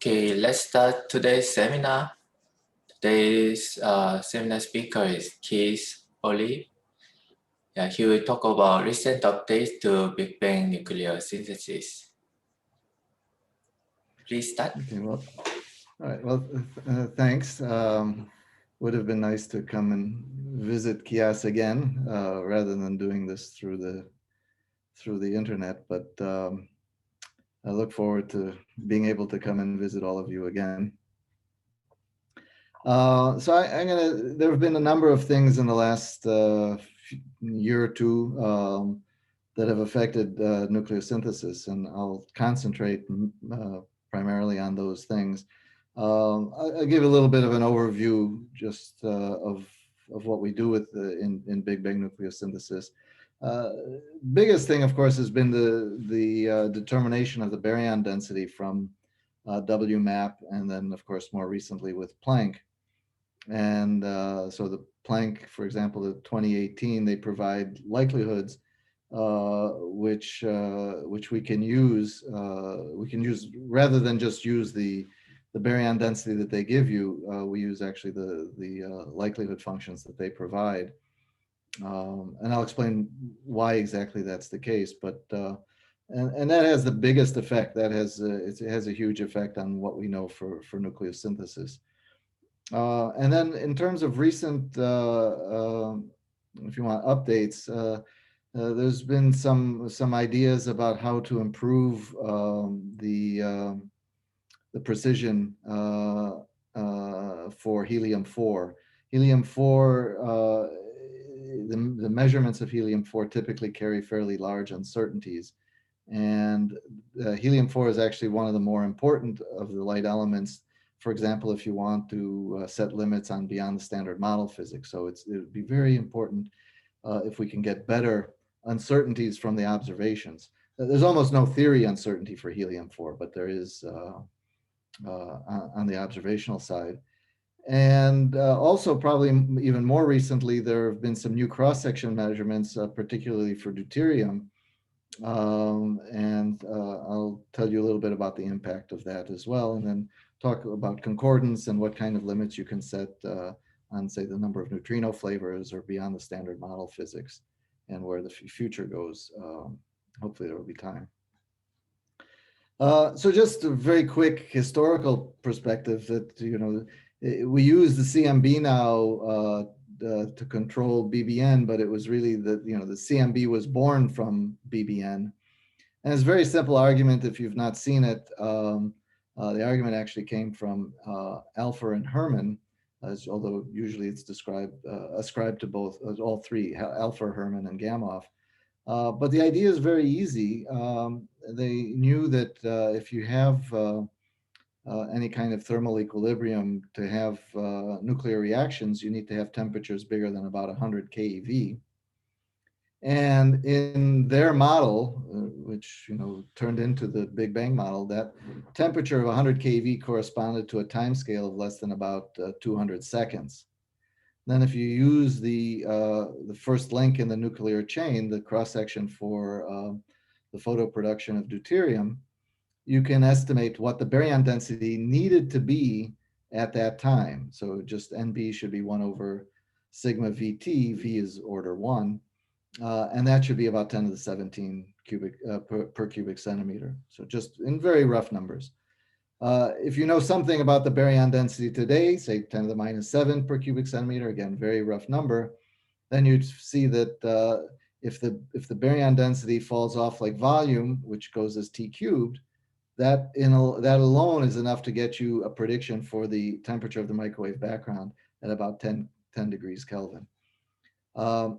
Okay, let's start today's seminar. Today's seminar speaker is Keith Olive. Yeah, he will talk about recent updates to Big Bang nucleosynthesis. Please start. Okay, well, all right. Well, thanks. Would have been nice to come and visit Kias again, rather than doing this through the internet. But I look forward to being able to come and visit all of you again. There have been a number of things in the last year or two that have affected nucleosynthesis, and I'll concentrate primarily on those things. I'll give a little bit of an overview just of what we do with in Big Bang nucleosynthesis. Biggest thing, of course, has been the determination of the baryon density from WMAP, and then, of course, more recently with Planck. And so the Planck, for example, the 2018, they provide likelihoods which we can use. We can use rather than just use the baryon density that they give you. We use actually the likelihood functions that they provide, and I'll explain why exactly that's the case. But and that has the biggest effect. That has it has a huge effect on what we know for nucleosynthesis. And then in terms of recent, if you want updates, there's been some ideas about how to improve the precision for helium-4. Helium-4, the measurements of helium-4 typically carry fairly large uncertainties. And helium-4 is actually one of the more important of the light elements. For example, if you want to set limits on beyond the standard model physics. So it would be very important if we can get better uncertainties from the observations. There's almost no theory uncertainty for helium-4, but there is on the observational side. And also probably even more recently, there have been some new cross-section measurements, particularly for deuterium. And I'll tell you a little bit about the impact of that as well, and then talk about concordance and what kind of limits you can set on, say, the number of neutrino flavors or beyond the standard model physics, and where the future goes. Hopefully there will be time. So just a very quick historical perspective that, we use the CMB now to control BBN, but it was really the CMB was born from BBN. And it's a very simple argument if you've not seen it. The argument actually came from Alpher and Herman, although usually it's ascribed to all three, Alpher, Herman, and Gamow. But the idea is very easy. They knew that if you have any kind of thermal equilibrium to have nuclear reactions, you need to have temperatures bigger than about 100 keV. And in their model, which turned into the Big Bang model, that temperature of 100 keV corresponded to a time scale of less than about 200 seconds. Then if you use the first link in the nuclear chain, the cross-section for the photoproduction of deuterium, you can estimate what the baryon density needed to be at that time. So just NB should be 1 over sigma VT, V is order 1, and that should be about 10 to the 17 cubic per cubic centimeter. So just in very rough numbers. If you know something about the baryon density today, say 10 to the minus 7 per cubic centimeter, again, very rough number, then you'd see that if the baryon density falls off like volume, which goes as T cubed, that alone is enough to get you a prediction for the temperature of the microwave background at about 10 degrees Kelvin. Now,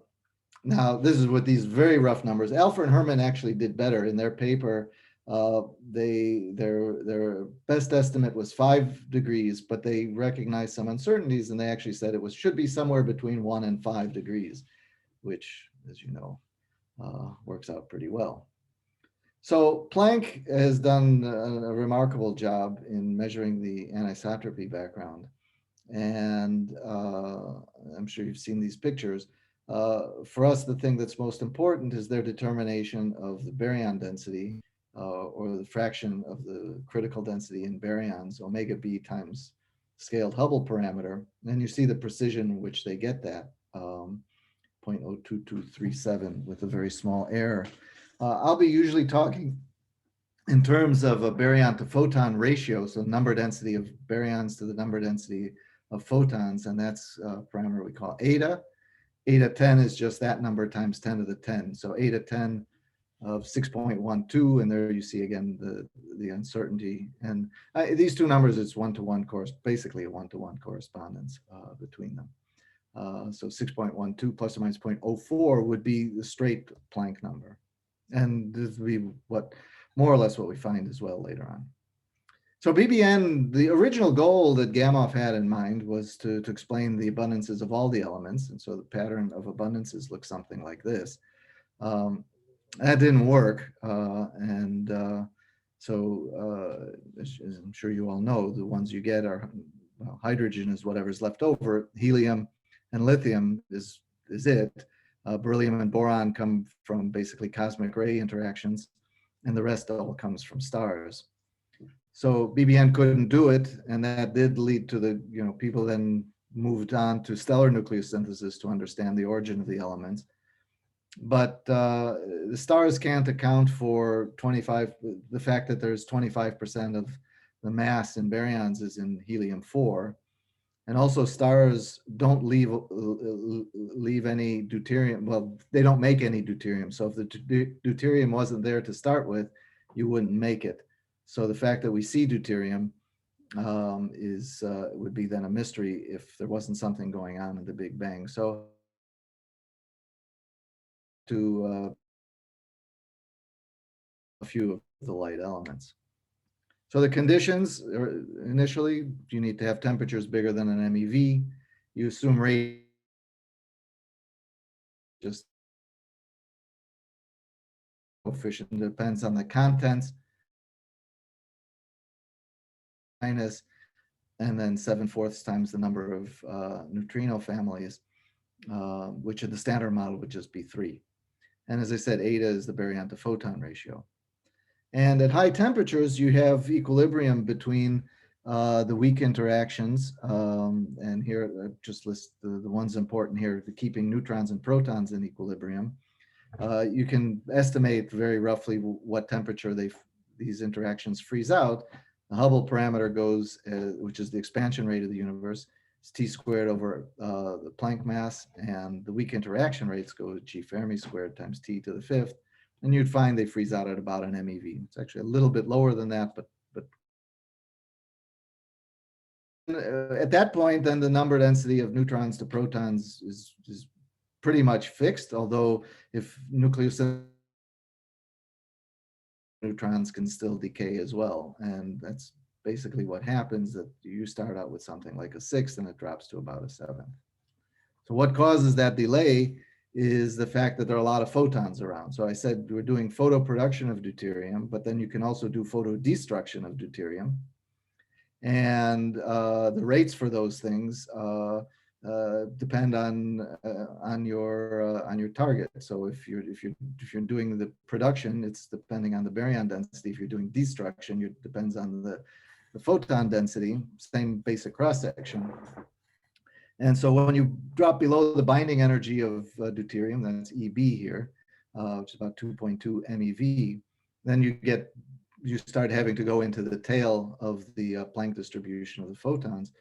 this is with these very rough numbers. Alpher and Herman actually did better in their paper. Their best estimate was 5 degrees, but they recognized some uncertainties, and they actually said it should be somewhere between 1 and 5 degrees, which, as you know, works out pretty well. So Planck has done a remarkable job in measuring the anisotropy background, and I'm sure you've seen these pictures. For us, the thing that's most important is their determination of the baryon density. or the fraction of the critical density in baryons, omega b times scaled Hubble parameter, and you see the precision which they get that, 0.02237 with a very small error. I'll be usually talking in terms of a baryon to photon ratio, so number density of baryons to the number density of photons, and that's a parameter we call eta. Eta 10 is just that number times 10 to the 10. So eta 10 of 6.12, and there you see again the uncertainty. And these two numbers, it's one-to-one course, basically a one-to-one correspondence between them. So 6.12 plus or minus 0.04 would be the straight Planck number. And this would be what more or less what we find as well later on. So BBN, the original goal that Gamow had in mind was to explain the abundances of all the elements. And so the pattern of abundances looks something like this. That didn't work. So as I'm sure you all know, the ones you get are, well, hydrogen is whatever's left over. Helium and lithium is it. Beryllium and boron come from basically cosmic ray interactions, and the rest all comes from stars. So BBN couldn't do it, and that did lead to the, people then moved on to stellar nucleosynthesis to understand the origin of the elements. But the stars can't account for the fact that there's 25% of the mass in baryons is in helium-4. And also stars don't leave any deuterium. Well, they don't make any deuterium. So if the deuterium wasn't there to start with, you wouldn't make it. So the fact that we see deuterium would be then a mystery if there wasn't something going on in the Big Bang. So to a few of the light elements. So the conditions are, initially, you need to have temperatures bigger than an MeV. You assume rate just coefficient depends on the contents minus, and then 7/4 times the number of neutrino families, which in the standard model would just be 3. And as I said, eta is the baryon to photon ratio. And at high temperatures, you have equilibrium between the weak interactions. And here, just list the ones important here, the keeping neutrons and protons in equilibrium. You can estimate very roughly what temperature these interactions freeze out. The Hubble parameter goes, which is the expansion rate of the universe, is T squared over the Planck mass, and the weak interaction rates go to G Fermi squared times T to the 5th. And you'd find they freeze out at about an MeV. It's actually a little bit lower than that, but at that point, then the number density of neutrons to protons is pretty much fixed, although if nucleosynthesis, neutrons can still decay as well. And that's basically what happens, that you start out with something like a 6th and it drops to about a 7th. So what causes that delay is the fact that there are a lot of photons around. So I said we're doing photoproduction of deuterium, but then you can also do photodestruction of deuterium. And the rates for those things depend on your target. So if you're doing the production, it's depending on the baryon density. If you're doing destruction, it depends on the photon density. Same basic cross section. And so when you drop below the binding energy of deuterium, that's EB here, which is about 2.2 MeV, then you start having to go into the tail of the Planck distribution of the photons.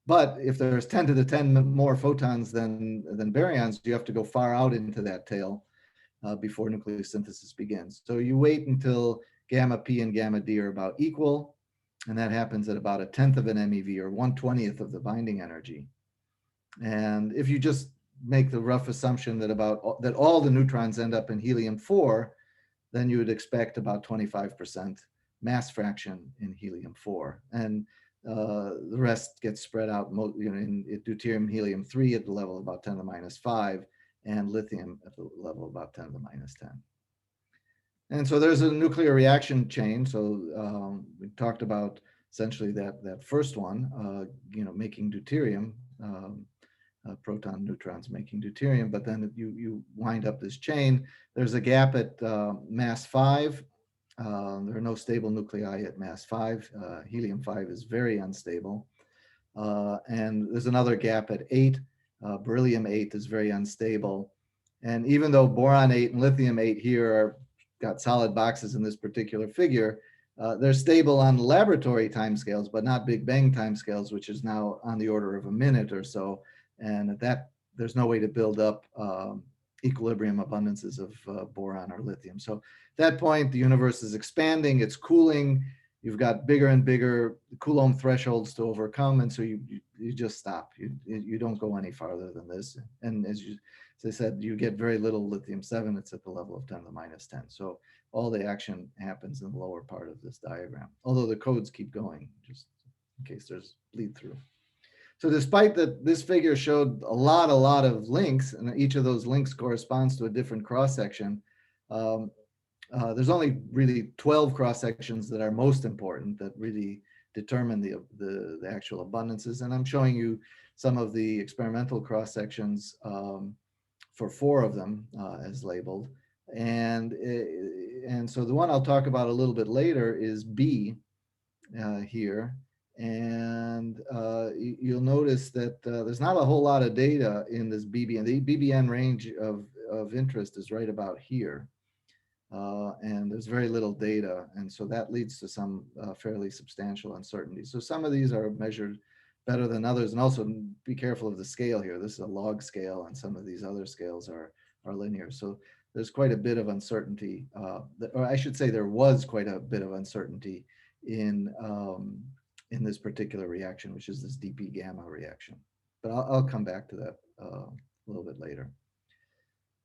But if there's 10 to the 10 more photons than baryons, you have to go far out into that tail before nucleosynthesis begins. So you wait until gamma P and gamma D are about equal, and that happens at about 1/10 of an MeV, or 1/20th of the binding energy. And if you just make the rough assumption that all the neutrons end up in helium-4, then you would expect about 25% mass fraction in helium-4. And the rest gets spread out in deuterium, helium-3 at the level of about 10 to the minus 5, and lithium at the level of about 10 to the minus 10. And so there's a nuclear reaction chain. So we talked about essentially that first one, making deuterium, proton neutrons making deuterium, but then you wind up this chain. There's a gap at mass 5, There are no stable nuclei at mass 5. Helium-5 is very unstable. And there's another gap at 8. Beryllium-8 is very unstable. And even though boron-8 and lithium-8 here are got solid boxes in this particular figure, they're stable on laboratory timescales, but not Big Bang timescales, which is now on the order of a minute or so. And at that, there's no way to build up equilibrium abundances of boron or lithium. So at that point, the universe is expanding, it's cooling, you've got bigger and bigger Coulomb thresholds to overcome, and so you just stop. You don't go any farther than this. And as I said, you get very little lithium-7. It's at the level of 10 to the minus 10. So all the action happens in the lower part of this diagram, although the codes keep going, just in case there's bleed through. So despite that this figure showed a lot of links, and each of those links corresponds to a different cross-section, there's only really 12 cross-sections that are most important, that really determine the actual abundances. And I'm showing you some of the experimental cross-sections for 4 of them as labeled. And so the one I'll talk about a little bit later is B here. And you'll notice that there's not a whole lot of data in this BBN. The BBN range of interest is right about here. And there's very little data. And so that leads to some fairly substantial uncertainty. So some of these are measured better than others. And also be careful of the scale here. This is a log scale, and some of these other scales are linear. So there's quite a bit of uncertainty, or I should say there was quite a bit of uncertainty in this particular reaction, which is this DP gamma reaction. But I'll come back to that a little bit later.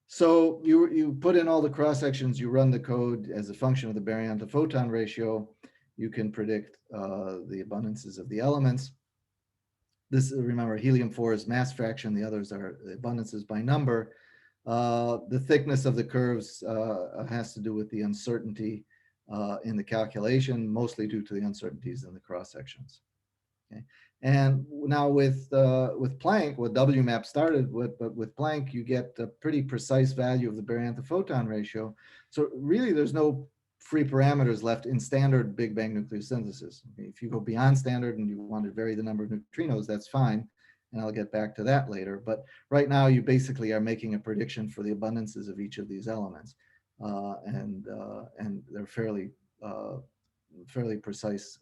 So you put in all the cross sections, you run the code as a function of the baryon to photon ratio. You can predict the abundances of the elements. This, remember, helium-4 is mass fraction. The others are abundances by number. The thickness of the curves has to do with the uncertainty in the calculation, mostly due to the uncertainties in the cross sections. Okay. And now with Planck, what WMAP started with, but with Planck, you get a pretty precise value of the baryon to photon ratio. So really, there's no free parameters left in standard Big Bang nucleosynthesis. If you go beyond standard and you want to vary the number of neutrinos, that's fine. And I'll get back to that later. But right now, you basically are making a prediction for the abundances of each of these elements. And they're fairly precise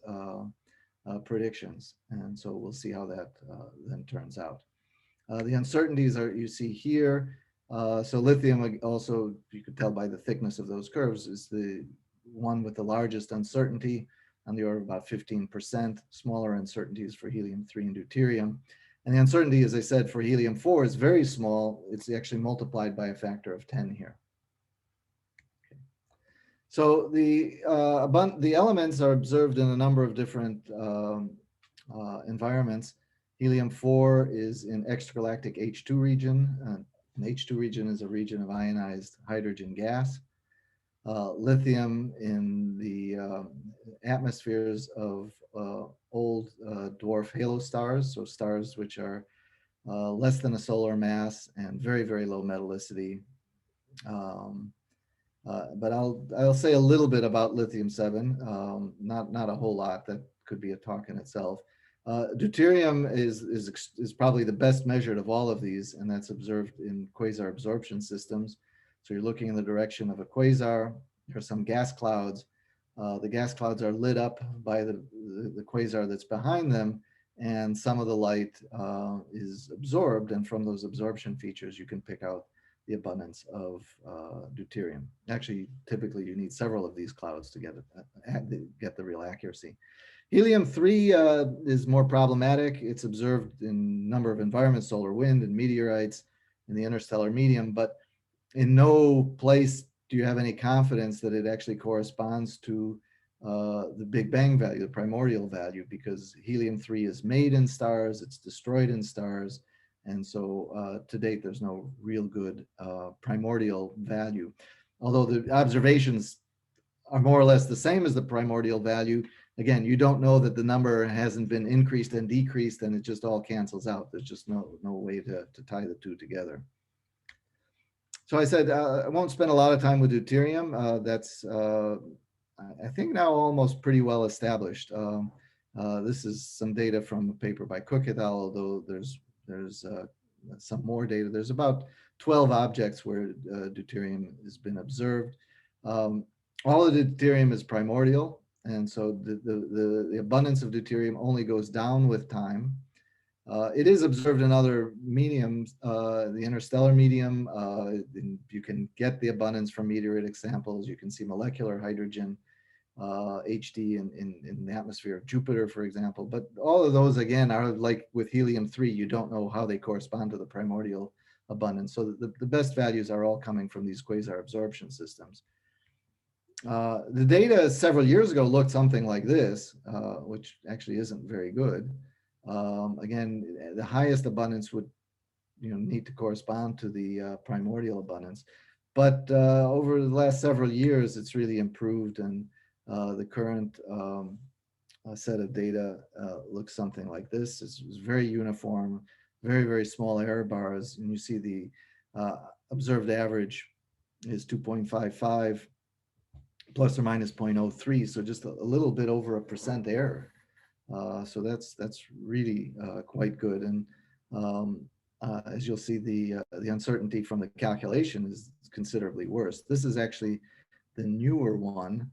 predictions. And so we'll see how that then turns out. The uncertainties are, you see here. So lithium also, you could tell by the thickness of those curves, is the one with the largest uncertainty, on the order of about 15%. Smaller uncertainties for helium-3 and deuterium. And the uncertainty, as I said, for helium-4 is very small. It's actually multiplied by a factor of 10 here. Okay. So the elements are observed in a number of different environments. Helium-4 is in extragalactic H2 region. An H2 region is a region of ionized hydrogen gas. Lithium in the atmospheres of old dwarf halo stars, so stars which are less than a solar mass and very, very low metallicity. But I'll say a little bit about lithium-7, not a whole lot. That could be a talk in itself. Deuterium is probably the best measured of all of these, and that's observed in quasar absorption systems. So you're looking in the direction of a quasar. There are some gas clouds. The gas clouds are lit up by the quasar that's behind them, and some of the light is absorbed. And from those absorption features, you can pick out the abundance of deuterium. Actually, typically you need several of these clouds to get the real accuracy. Helium-3 is more problematic. It's observed in a number of environments, solar wind and meteorites in the interstellar medium, but in no place do you have any confidence that it actually corresponds to the Big Bang value, the primordial value, because helium-3 is made in stars, it's destroyed in stars, and so to date, there's no real good primordial value. Although the observations are more or less the same as the primordial value, again, you don't know that the number hasn't been increased and decreased, and it just all cancels out. There's just no way to tie the two together. So I said I won't spend a lot of time with deuterium. That's I think now almost pretty well established. This is some data from a paper by Cook et al., although there's some more data. There's about 12 objects where deuterium has been observed. All of the deuterium is primordial, and so the abundance of deuterium only goes down with time. It is observed in other mediums, the interstellar medium. You can get the abundance from meteoritic samples. You can see molecular hydrogen, HD in the atmosphere of Jupiter, for example. But all of those, again, are like with helium-3. You don't know how they correspond to the primordial abundance. So the best values are all coming from these quasar absorption systems. The data several years ago looked something like this, which actually isn't very good. Again, the highest abundance would need to correspond to the primordial abundance. But over the last several years, it's really improved, and the current set of data looks something like this. It's very uniform, very, very small error bars, and you see the observed average is 2.55 plus or minus 0.03, so just a little bit over 1% error. So that's really quite good. And as you'll see, the uncertainty from the calculation is considerably worse. This is actually the newer one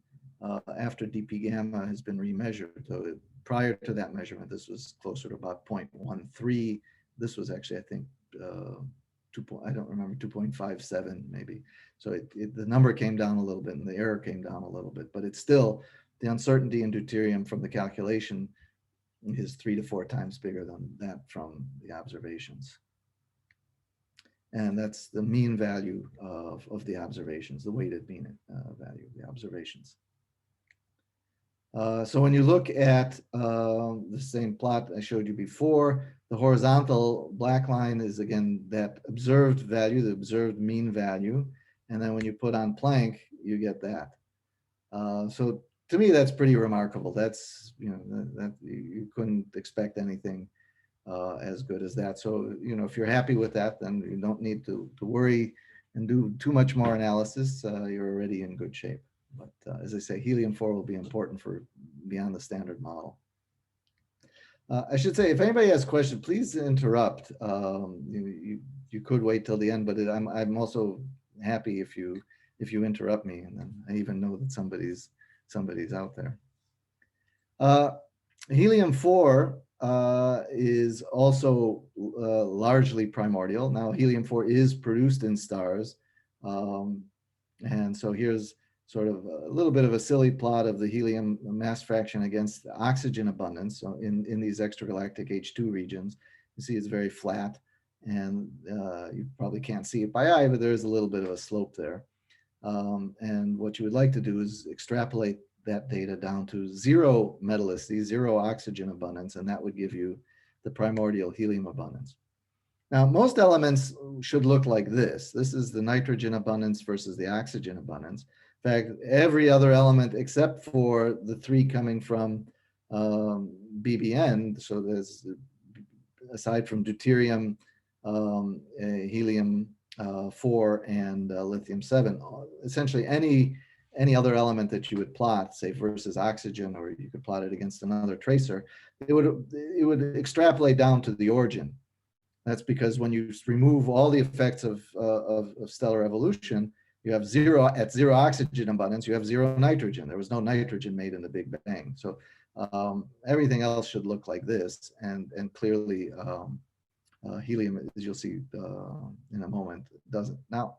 after dp gamma has been remeasured. So prior to that measurement, this was closer to about 0.13. This was actually, I think, I don't remember, 2.57 maybe. So the number came down a little bit and the error came down a little bit, but it's still, the uncertainty in deuterium from the calculation is 3 to 4 times bigger than that from the observations. And that's the mean value of the observations, the weighted mean value of the observations. So when you look at the same plot I showed you before, the horizontal black line is, again, that observed value, the observed mean value. And then when you put on Planck, you get that. So to me, that's pretty remarkable. That's, that you couldn't expect anything as good as that. So, if you're happy with that, then you don't need to worry and do too much more analysis. You're already in good shape. But as I say, helium-4 will be important for beyond the standard model. I should say, if anybody has questions, please interrupt. You could wait till the end, but I'm also happy if you interrupt me, and then I even know that somebody's out there. Helium-4 is also largely primordial. Now, helium-4 is produced in stars, and so here's sort of a little bit of a silly plot of the helium mass fraction against the oxygen abundance. So in these extragalactic H2 regions, you see it's very flat, and you probably can't see it by eye, but there is a little bit of a slope there. And what you would like to do is extrapolate that data down to 0 metallicity, 0 oxygen abundance, and that would give you the primordial helium abundance. Now, most elements should look like this. This is the nitrogen abundance versus the oxygen abundance. In fact, every other element except for the 3 coming from BBN, so there's, aside from deuterium, helium 4 and lithium 7, essentially any other element that you would plot, say versus oxygen, or you could plot it against another tracer, it would extrapolate down to the origin. That's because when you remove all the effects of stellar evolution, you have 0 oxygen abundance, you have 0 nitrogen. There was no nitrogen made in the Big Bang. So everything else should look like this, and clearly helium, as you'll see in a moment, doesn't. Now,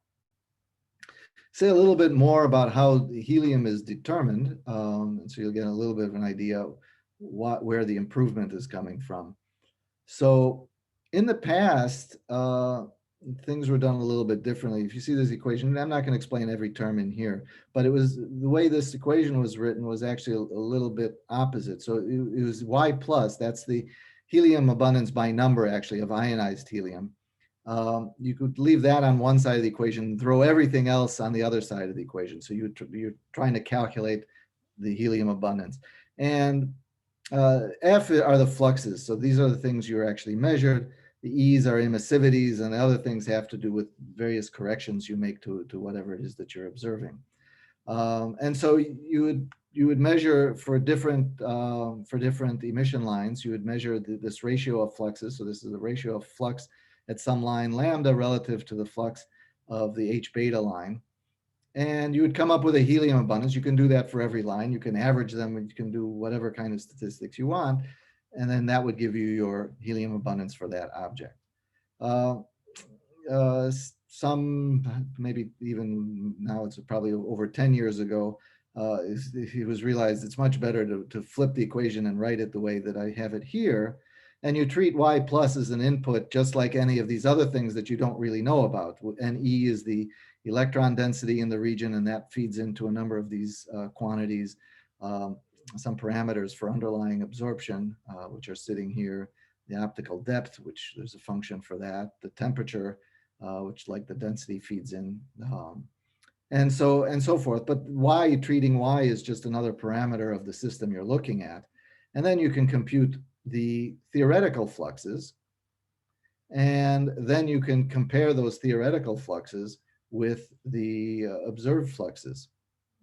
say a little bit more about how helium is determined, and so you'll get a little bit of an idea where the improvement is coming from. So in the past, things were done a little bit differently. If you see this equation, I'm not going to explain every term in here, but it was the way this equation was written was actually a little bit opposite. So it was Y plus, that's the helium abundance by number, actually, of ionized helium. You could leave that on one side of the equation, throw everything else on the other side of the equation. So you're trying to calculate the helium abundance. And F are the fluxes. So these are the things you're actually measured. The E's are emissivities, and the other things have to do with various corrections you make to whatever it is that you're observing. And so you would measure for different emission lines, you would measure this ratio of fluxes. So this is the ratio of flux at some line lambda relative to the flux of the H beta line. And you would come up with a helium abundance. You can do that for every line. You can average them, and you can do whatever kind of statistics you want. And then that would give you your helium abundance for that object. Uh, some, maybe even now, it's probably over 10 years ago, it was realized it's much better to flip the equation and write it the way that I have it here. And you treat y plus as an input, just like any of these other things that you don't really know about. And E is the electron density in the region, and that feeds into a number of these quantities, some parameters for underlying absorption, which are sitting here, the optical depth, which there's a function for that, the temperature, which like the density feeds in, and so forth. But y, treating y is just another parameter of the system you're looking at. And then you can compute the theoretical fluxes, and then you can compare those theoretical fluxes with the observed fluxes,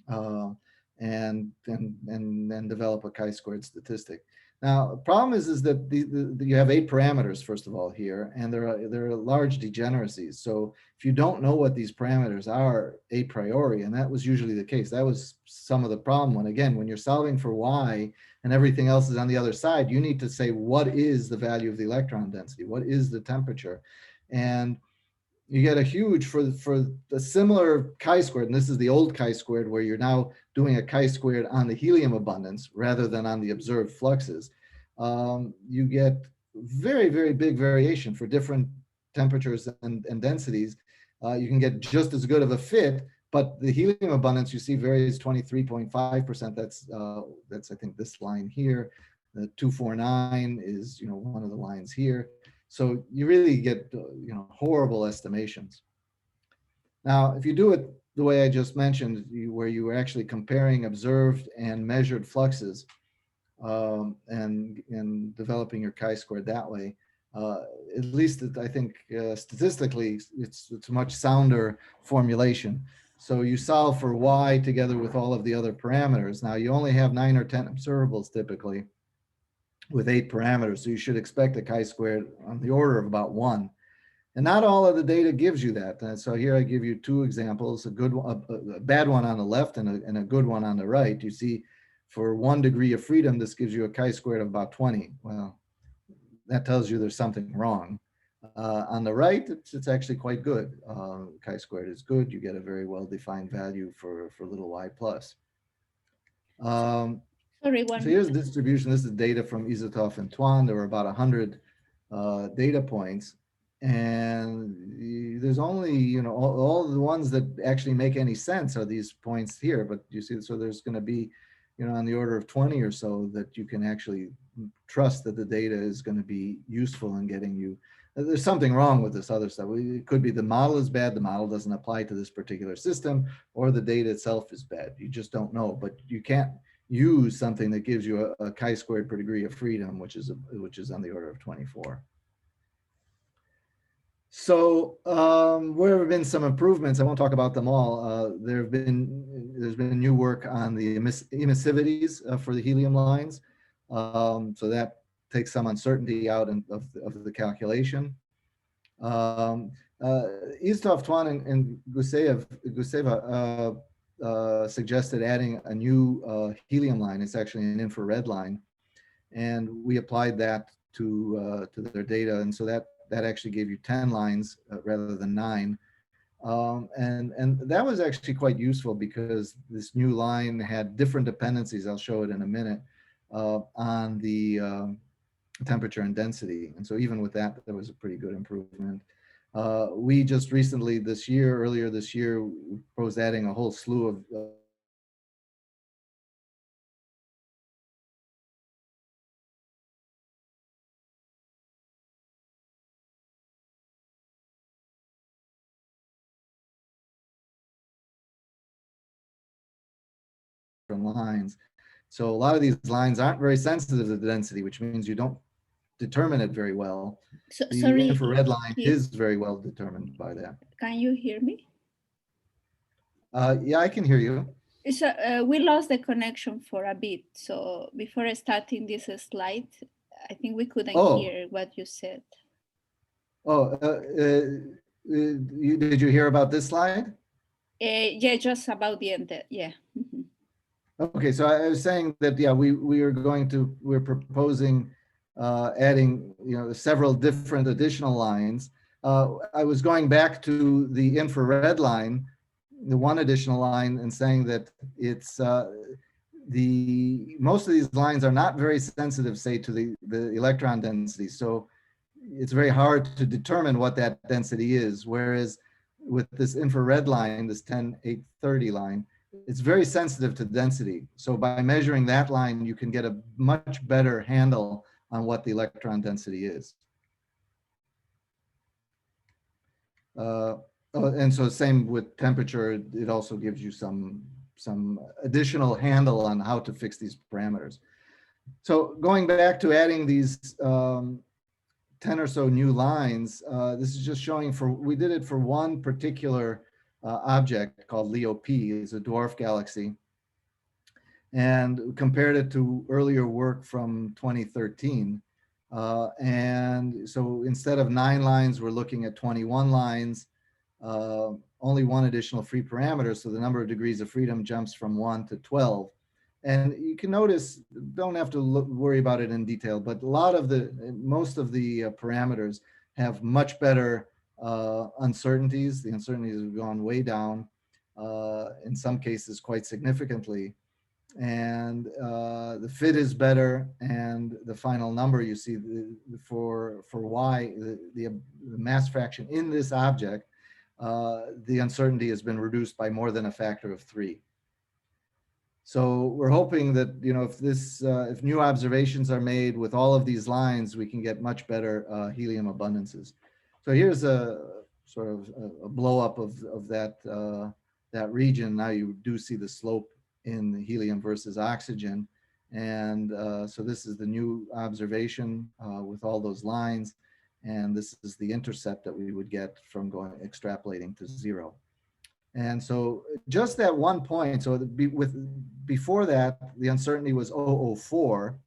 and then develop a chi-squared statistic. Now, the problem is that you have 8 parameters, first of all, here, and there are large degeneracies. So if you don't know what these parameters are a priori, and that was usually the case, that was some of the problem when you're solving for y and everything else is on the other side, you need to say, what is the value of the electron density? What is the temperature? And you get a huge, for the similar chi-squared, and this is the old chi-squared where you're now doing a chi-squared on the helium abundance rather than on the observed fluxes. You get very, very big variation for different temperatures and densities. You can get just as good of a fit, but the helium abundance you see varies 23.5%. That's I think this line here. The 249 is one of the lines here. So you really get horrible estimations. Now, if you do it the way I just mentioned, where you were actually comparing observed and measured fluxes, and developing your chi-squared that way, at least I think statistically, it's a much sounder formulation. So you solve for y together with all of the other parameters. Now you only have 9 or 10 observables typically, with 8 parameters. So you should expect a chi-squared on the order of about 1. And not all of the data gives you that. And so here I give you 2 examples, a good one, a bad one on the left and a good one on the right. You see, for 1 degree of freedom, this gives you a chi-squared of about 20. Well, that tells you there's something wrong. On the right, it's actually quite good. Chi-squared is good. You get a very well-defined value for little y plus. Sorry, so here's the distribution. This is data from Isotov and Tuan. There were about 100 data points. And there's only, all the ones that actually make any sense are these points here. But you see, so there's going to be, on the order of 20 or so that you can actually trust that the data is going to be useful in getting you. There's something wrong with this other stuff. It could be the model is bad, the model doesn't apply to this particular system, or the data itself is bad. You just don't know. But you can't use something that gives you a chi-squared per degree of freedom, which is on the order of 24. So where have been some improvements? I won't talk about them all. There's been new work on the emissivities for the helium lines. So that takes some uncertainty out of the calculation. Istov, Tuan, and Guseva suggested adding a new helium line. It's actually an infrared line. And we applied that to their data. And so that actually gave you 10 lines rather than 9. And that was actually quite useful because this new line had different dependencies, I'll show it in a minute, on the temperature and density. And so even with that, there was a pretty good improvement. We just recently earlier this year, proposed adding a whole slew of lines. So a lot of these lines aren't very sensitive to the density, which means you don't determine it very well. The infrared line is very well determined by that. Can you hear me? Yeah, I can hear you. We lost the connection for a bit. So before starting this slide, I think we couldn't Oh, hear what you said. oh, did you hear about this slide? Yeah, just about the end. Yeah. Okay, so I was saying that, yeah, we're proposing adding, several different additional lines. I was going back to the infrared line, the one additional line, and saying that it's most of these lines are not very sensitive, say, to the electron density. So it's very hard to determine what that density is. Whereas with this infrared line, this 10-830 line, it's very sensitive to density. So by measuring that line, you can get a much better handle on what the electron density is. And so same with temperature, it also gives you some additional handle on how to fix these parameters. So going back to adding these 10 or so new lines, this is just showing we did it for one particular object called Leo P. It's a dwarf galaxy, and compared it to earlier work from 2013. And so instead of 9 lines, we're looking at 21 lines, only one additional free parameter. So the number of degrees of freedom jumps from 1 to 12. And you can notice, don't have to worry about it in detail, but most of the parameters have much better uncertainties. The uncertainties have gone way down, in some cases quite significantly. And the fit is better, and the final number you see for Y, the mass fraction in this object, the uncertainty has been reduced by more than a factor of 3. So we're hoping that, if new observations are made with all of these lines, we can get much better helium abundances. So here's a sort of a blow up of that region. Now you do see the slope in the helium versus oxygen. And so this is the new observation with all those lines. And this is the intercept that we would get from extrapolating to 0. And so just that one point, so before that, the uncertainty was 004.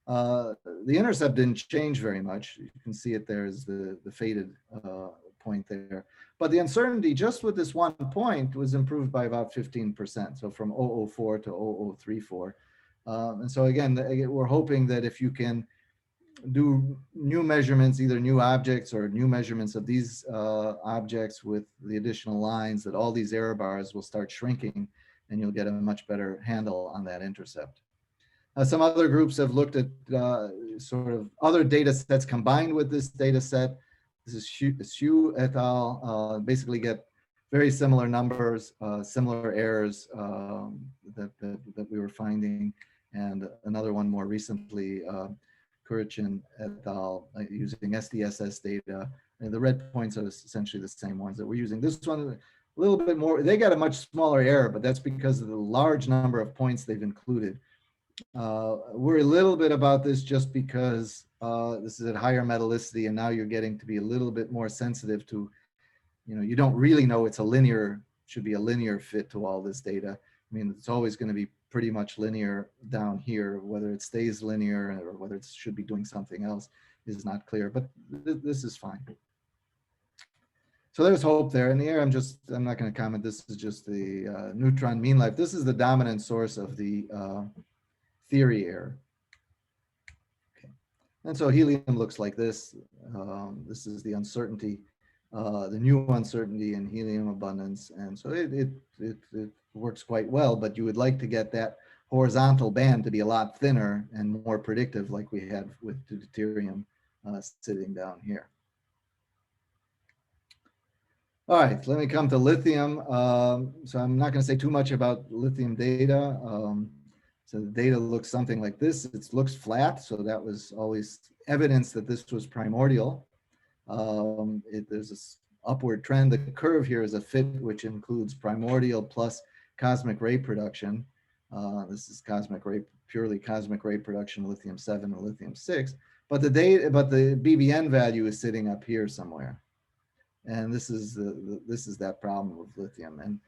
The intercept didn't change very much. You can see it there is the faded point there. But the uncertainty just with this one point was improved by about 15%. So from 004 to 0034. And so again, we're hoping that if you can do new measurements, either new objects or new measurements of these objects with the additional lines, that all these error bars will start shrinking and you'll get a much better handle on that intercept. Some other groups have looked at sort of other data sets combined with this data set. This is Xu et al. Basically get very similar numbers, similar errors that we were finding. And another one more recently, Kurichin et al. Using SDSS data. And the red points are essentially the same ones that we're using. This one, a little bit more, they got a much smaller error, but that's because of the large number of points they've included. Worry a little bit about this just because this is at higher metallicity, and now you're getting to be a little bit more sensitive to, you don't really know it's should be a linear fit to all this data. I mean, it's always going to be pretty much linear down here. Whether it stays linear or whether it should be doing something else is not clear, but this is fine. So there's hope there. And here I'm not going to comment. This is just the neutron mean life. This is the dominant source of the theory error. Okay. And so helium looks like this. This is the uncertainty, the new uncertainty in helium abundance. And so it works quite well, but you would like to get that horizontal band to be a lot thinner and more predictive, like we had with deuterium sitting down here. All right, let me come to lithium. So I'm not going to say too much about lithium data. So the data looks something like this. It looks flat, so that was always evidence that this was primordial. There's this upward trend. The curve here is a fit, which includes primordial plus cosmic ray production. This is purely cosmic ray production, lithium-7 and lithium-6. But the BBN value is sitting up here somewhere. And this is that problem with lithium. And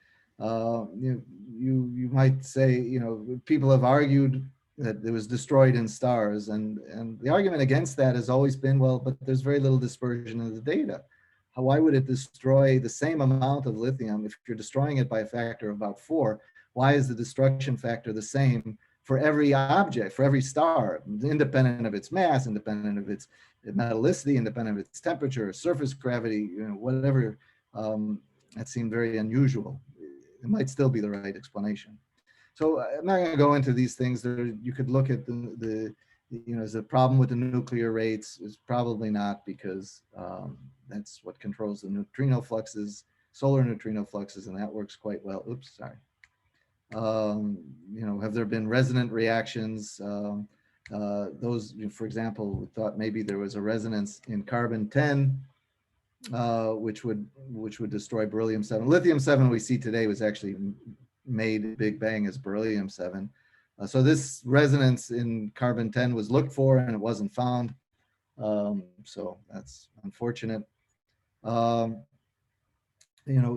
You might say, people have argued that it was destroyed in stars, and the argument against that has always been, well, but there's very little dispersion in the data. Why would it destroy the same amount of lithium if you're destroying it by a factor of about 4? Why is the destruction factor the same for every object, for every star, independent of its mass, independent of its metallicity, independent of its temperature, surface gravity, whatever? That seemed very unusual. It might still be the right explanation. So I'm not going to go into these things. You could look at is the problem with the nuclear rates? Is probably not, because that's what controls the neutrino fluxes, solar neutrino fluxes, and that works quite well. Oops, sorry. Have there been resonant reactions? Those, for example, we thought maybe there was a resonance in carbon-10, which would destroy beryllium-7. Lithium-7 we see today was actually made Big Bang as beryllium-7. So this resonance in carbon-10 was looked for and it wasn't found. So that's unfortunate.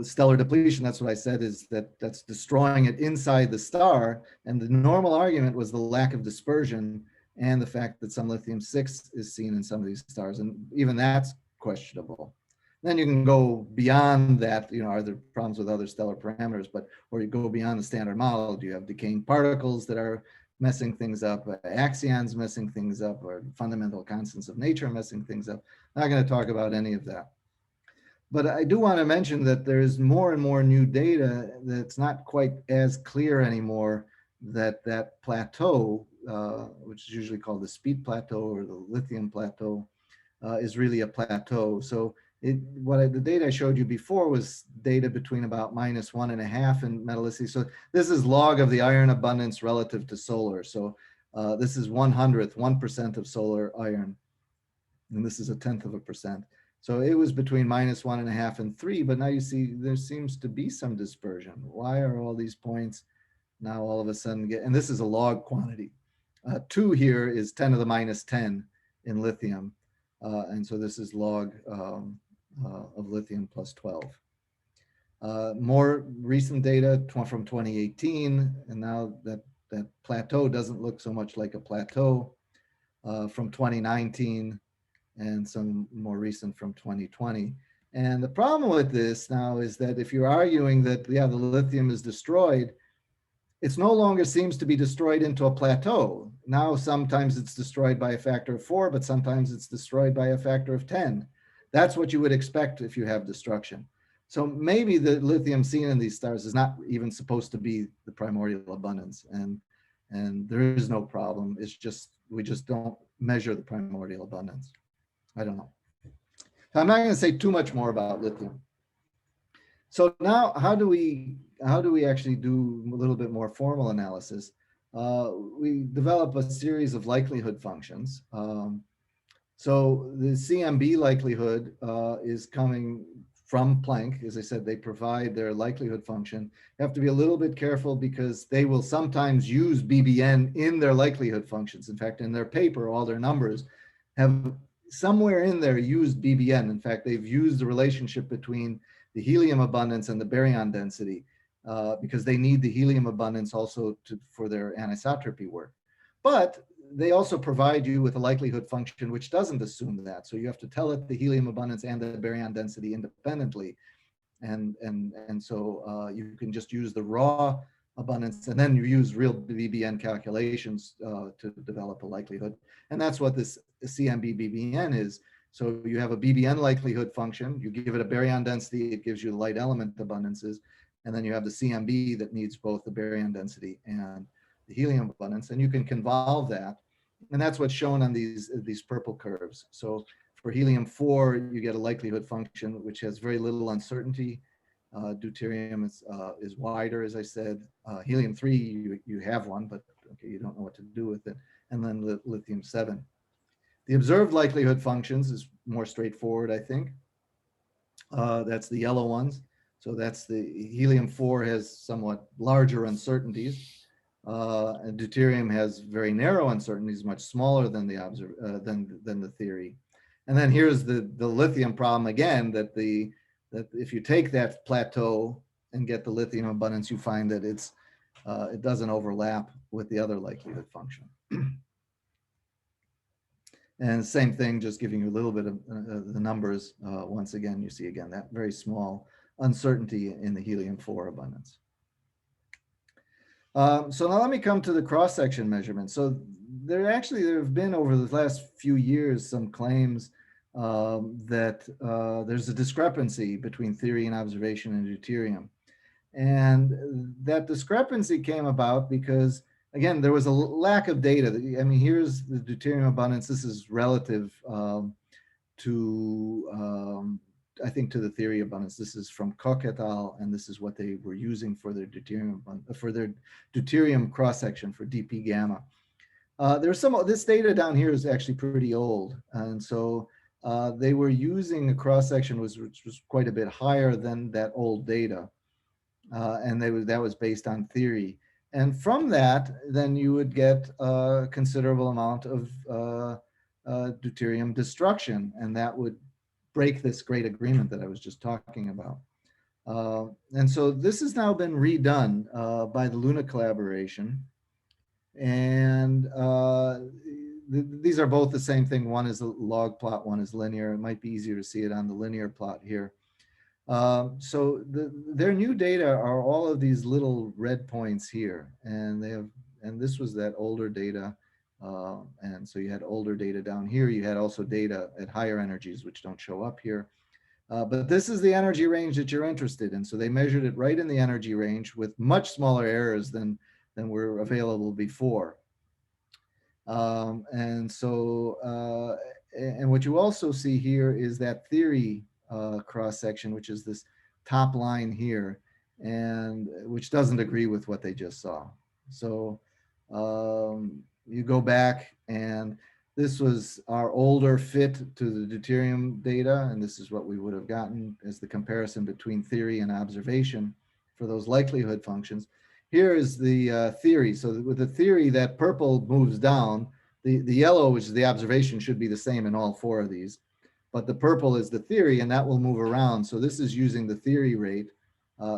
Stellar depletion, that's what I said, is that's destroying it inside the star. And the normal argument was the lack of dispersion and the fact that some lithium-6 is seen in some of these stars. And even that's questionable. Then you can go beyond that, are there problems with other stellar parameters, or you go beyond the standard model. Do you have decaying particles that are messing things up, axions messing things up, or fundamental constants of nature messing things up? I'm not going to talk about any of that. But I do want to mention that there's more and more new data that's not quite as clear anymore, that plateau, which is usually called the speed plateau or the lithium plateau, is really a plateau. So the data I showed you before was data between about -1.5 in metallicity. So this is log of the iron abundance relative to solar. So this is 1/100th, 1% of solar iron. And this is 1/10%. So it was between -1.5 and 3, but now you see there seems to be some dispersion. Why are all these points now all of a sudden and this is a log quantity. 2 here is 10 to the -10 in lithium. And so this is log of lithium plus 12. More recent data from 2018, and now that plateau doesn't look so much like a plateau, from 2019, and some more recent from 2020. And the problem with this now is that if you're arguing that, the lithium is destroyed, it no longer seems to be destroyed into a plateau. Now, sometimes it's destroyed by a factor of 4, but sometimes it's destroyed by a factor of 10. That's what you would expect if you have destruction. So maybe the lithium seen in these stars is not even supposed to be the primordial abundance, and there is no problem. It's just, we just don't measure the primordial abundance. I don't know. I'm not going to say too much more about lithium. So now, how do we actually do a little bit more formal analysis? We develop a series of likelihood functions. So the CMB likelihood is coming from Planck. As I said, they provide their likelihood function. You have to be a little bit careful because they will sometimes use BBN in their likelihood functions. In fact, in their paper, all their numbers have somewhere in there used BBN. In fact, they've used the relationship between the helium abundance and the baryon density because they need the helium abundance also for their anisotropy work. But they also provide you with a likelihood function which doesn't assume that. So you have to tell it the helium abundance and the baryon density independently. And so you can just use the raw abundance, and then you use real BBN calculations to develop a likelihood. And that's what this CMB BBN is. So you have a BBN likelihood function, you give it a baryon density, it gives you the light element abundances, and then you have the CMB that needs both the baryon density and the helium abundance, and you can convolve that. And that's what's shown on these purple curves. So for helium-4, you get a likelihood function which has very little uncertainty. Deuterium is wider, as I said. Helium-3, you have one, but okay, you don't know what to do with it. And then lithium-7. The observed likelihood functions is more straightforward, I think. That's the yellow ones. So that's the helium-4 has somewhat larger uncertainties. And deuterium has very narrow uncertainties, much smaller than the theory. And then here's the lithium problem again, that if you take that plateau and get the lithium abundance, you find that it doesn't overlap with the other likelihood function. And same thing, just giving you a little bit of the numbers. Once again, you see again that very small uncertainty in the helium-4 abundance. So now let me come to the cross-section measurement. So there have been over the last few years some claims that there's a discrepancy between theory and observation in deuterium. And that discrepancy came about because, again, there was a lack of data. I mean, here's the deuterium abundance. This is relative to, I think, to the theory abundance. This is from Koch et al., and this is what they were using for their deuterium cross-section for dp gamma. There's this data down here is actually pretty old, and so they were using a cross-section which was quite a bit higher than that old data. And that was based on theory. And from that, then you would get a considerable amount of deuterium destruction, and that would break this great agreement that I was just talking about. And so this has now been redone by the Luna collaboration. And these are both the same thing. One is a log plot, one is linear. It might be easier to see it on the linear plot here. So their new data are all of these little red points here, and this was that older data, and so you had older data down here. You had also data at higher energies, which don't show up here, but this is the energy range that you're interested in. So they measured it right in the energy range with much smaller errors than were available before, and so and what you also see here is that theory cross-section, which is this top line here, and which doesn't agree with what they just saw. So you go back, and this was our older fit to the deuterium data, and this is what we would have gotten as the comparison between theory and observation for those likelihood functions. Here is the theory. So with the theory, that purple moves down. The yellow, which is the observation, should be the same in all four of these. But the purple is the theory, and that will move around. So this is using the theory rate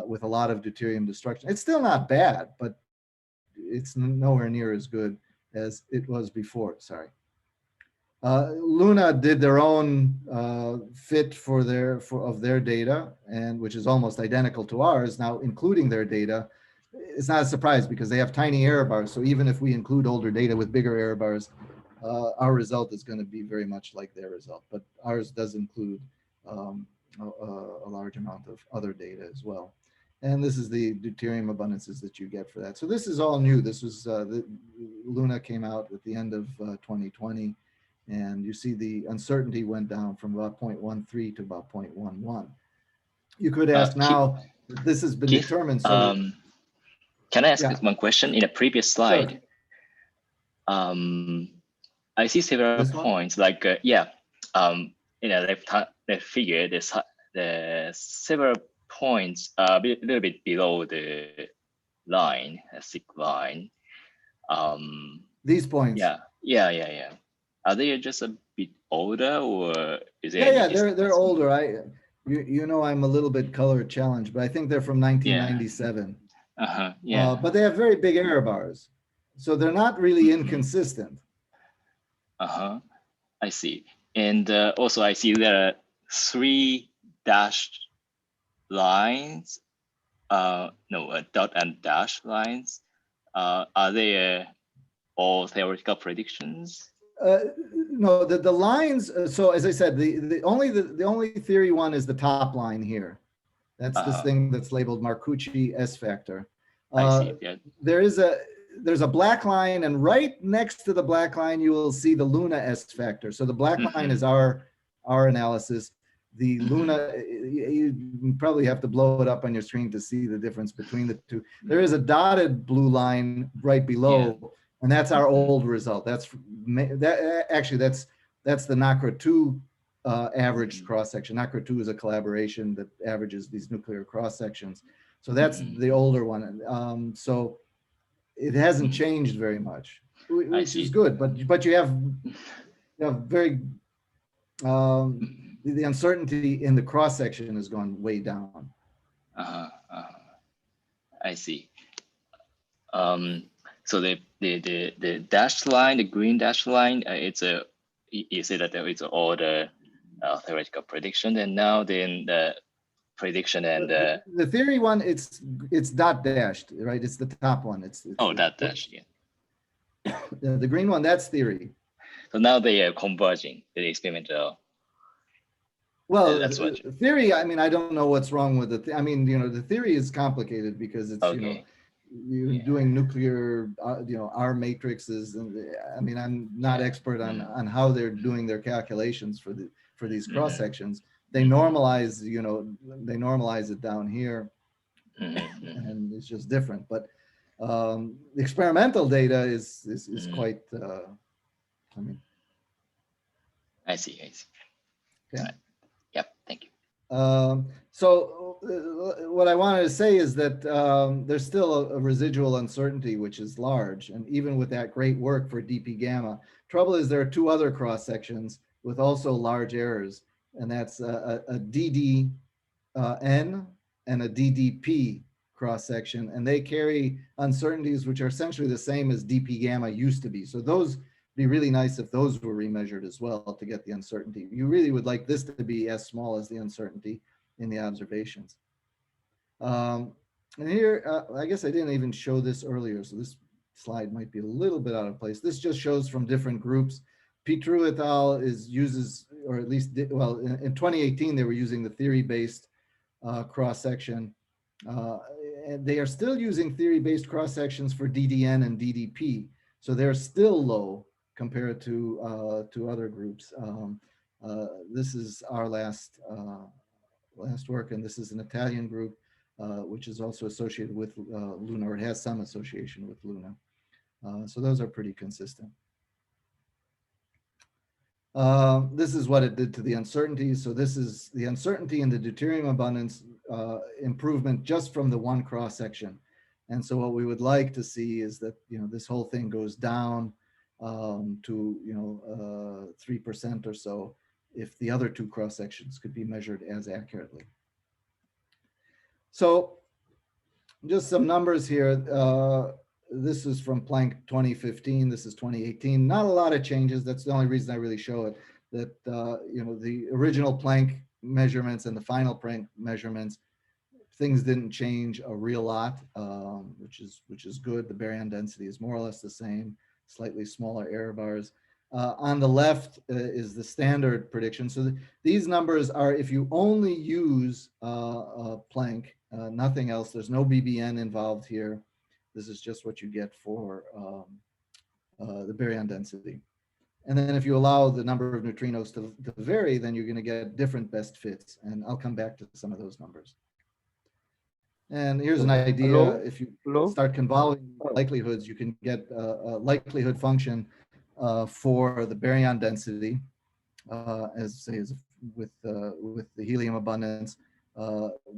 with a lot of deuterium destruction. It's still not bad, but it's nowhere near as good as it was before. Sorry. Luna did their own fit of their data, and which is almost identical to ours. Now, including their data, it's not a surprise because they have tiny error bars. So even if we include older data with bigger error bars, our result is going to be very much like their result, but ours does include a large amount of other data as well. And this is the deuterium abundances that you get for that. So this is all new. This was Luna came out at the end of 2020, and you see the uncertainty went down from about 0.13 to about 0.11. You could ask now, this has been determined. So can I ask one question? In a previous slide, sure. I see several points, like in a left figure, there's several points a little bit below the line, a thick line. These points. Yeah. Are they just a bit older, or is there? Yeah, they're older. You know, I'm a little bit color challenged, but I think they're from 1997. But they have very big error bars, so they're not really inconsistent. I see. And also I see there are 3 dashed lines, dot and dash lines. Are they all theoretical predictions? No, the lines. So as I said, the only theory one is the top line here. That's this thing that's labeled Marcucci S factor. I see. Yeah. There's a black line, and right next to the black line, you will see the Luna S factor. So the black line is our analysis. The Luna, you probably have to blow it up on your screen to see the difference between the two. There is a dotted blue line right below, and that's our old result. That's the NACRA 2 averaged cross section. NACRA 2 is a collaboration that averages these nuclear cross sections. So that's the older one. So it hasn't changed very much, which is good. But you have very the uncertainty in the cross section has gone way down. I see. So the dashed line, the green dashed line, it's a, you say that it's all the theoretical prediction, and now then the prediction and the theory one, it's dot dashed, right? It's the top one. It's oh, that dash, yeah. The green one, that's theory. So now they are converging the experimental. Well, that's what theory, I mean, I don't know what's wrong with it. I mean, the theory is complicated because it's, okay. You're doing nuclear, R matrices, and I mean, I'm not expert on how they're doing their calculations for these cross sections. They normalize, they normalize it down here, and it's just different. But the experimental data is quite. I mean, I see. Okay. Right. Yep. Thank you. So what I wanted to say is that there's still a residual uncertainty, which is large. And even with that great work for dp gamma, trouble is there are two other cross sections with also large errors. And that's a DDN and a DDP cross section. And they carry uncertainties which are essentially the same as dp gamma used to be. So those be really nice if those were remeasured as well to get the uncertainty. You really would like this to be as small as the uncertainty in the observations. And here, I guess I didn't even show this earlier, so this slide might be a little bit out of place. This just shows from different groups. Petru et al. Uses, or at least, well, in 2018, they were using the theory-based cross-section. And they are still using theory-based cross-sections for DDN and DDP. So they're still low compared to other groups. This is our last work, and this is an Italian group, which is also associated with Luna, or it has some association with Luna. So those are pretty consistent. This is what it did to the uncertainty. So this is the uncertainty in the deuterium abundance improvement just from the one cross section. And so what we would like to see is that, this whole thing goes down to 3% or so if the other two cross sections could be measured as accurately. So just some numbers here. This is from Planck 2015. This is 2018. Not a lot of changes. That's the only reason I really show it. That the original Planck measurements and the final Planck measurements, things didn't change a real lot, which is good. The baryon density is more or less the same. Slightly smaller error bars. On the left is the standard prediction. So these numbers are if you only use Planck, nothing else. There's no BBN involved here. This is just what you get for the baryon density. And then if you allow the number of neutrinos to vary, then you're going to get different best fits. And I'll come back to some of those numbers. And here's an idea. Hello? If you Hello? start convolving likelihoods, you can get a likelihood function for the baryon density, as with the helium abundance.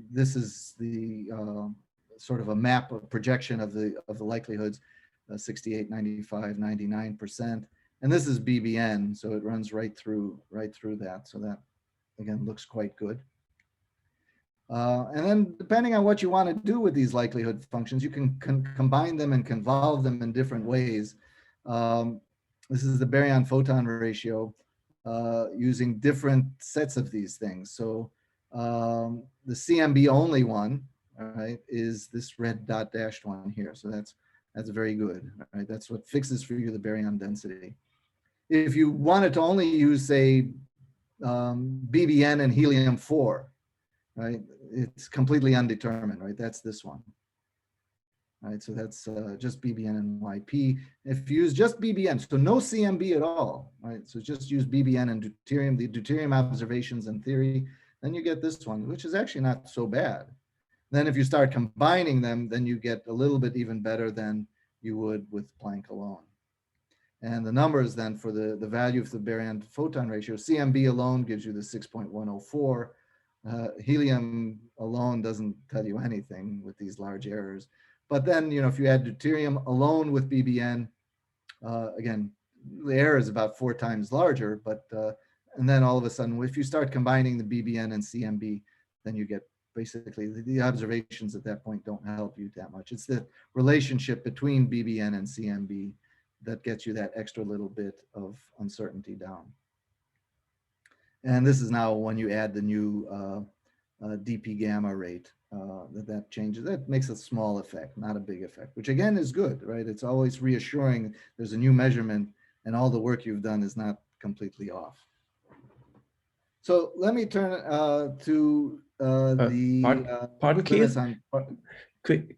This is the sort of a map of projection of the likelihoods, 68, 95, 99%. And this is BBN, so it runs right through that. So that again looks quite good. And then depending on what you want to do with these likelihood functions, you can combine them and convolve them in different ways. This is the baryon photon ratio using different sets of these things. So the CMB only one, right, is this red dot dashed one here. So that's very good, right? That's what fixes for you the baryon density. If you wanted to only use, say, BBN and helium-4, right, it's completely undetermined, right? That's this one, right? So that's just BBN and YP. If you use just BBN, so no CMB at all, right? So just use BBN and deuterium, the deuterium observations and theory, then you get this one, which is actually not so bad. Then if you start combining them, then you get a little bit even better than you would with Planck alone. And the numbers then for the value of the baryon photon ratio, CMB alone gives you the 6.104. Helium alone doesn't tell you anything with these large errors. But then, if you add deuterium alone with BBN, again, the error is about 4 times larger, but and then all of a sudden, if you start combining the BBN and CMB, then you get basically the observations at that point don't help you that much. It's the relationship between BBN and CMB that gets you that extra little bit of uncertainty down. And this is now when you add the new dp gamma rate, that changes. That makes a small effect, not a big effect, which again is good, right? It's always reassuring. There's a new measurement and all the work you've done is not completely off. So let me turn to pardon, Keith.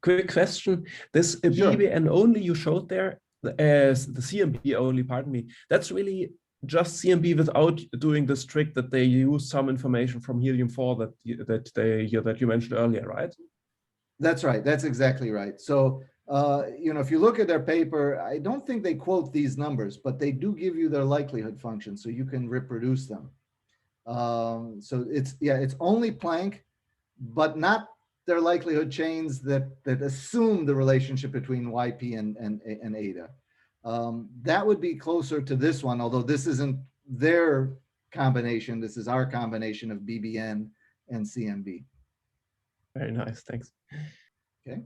Quick question. This Sure. BBN only you showed there, as the CMB only, pardon me, that's really just CMB without doing this trick that they use some information from helium-4 that you mentioned earlier, right? That's right. That's exactly right. So, you know, if you look at their paper, I don't think they quote these numbers, but they do give you their likelihood function, so you can reproduce them. So it's only Planck, but not their likelihood chains that assume the relationship between YP and eta. That would be closer to this one, although this isn't their combination. This is our combination of BBN and CMB. Very nice, thanks. Okay.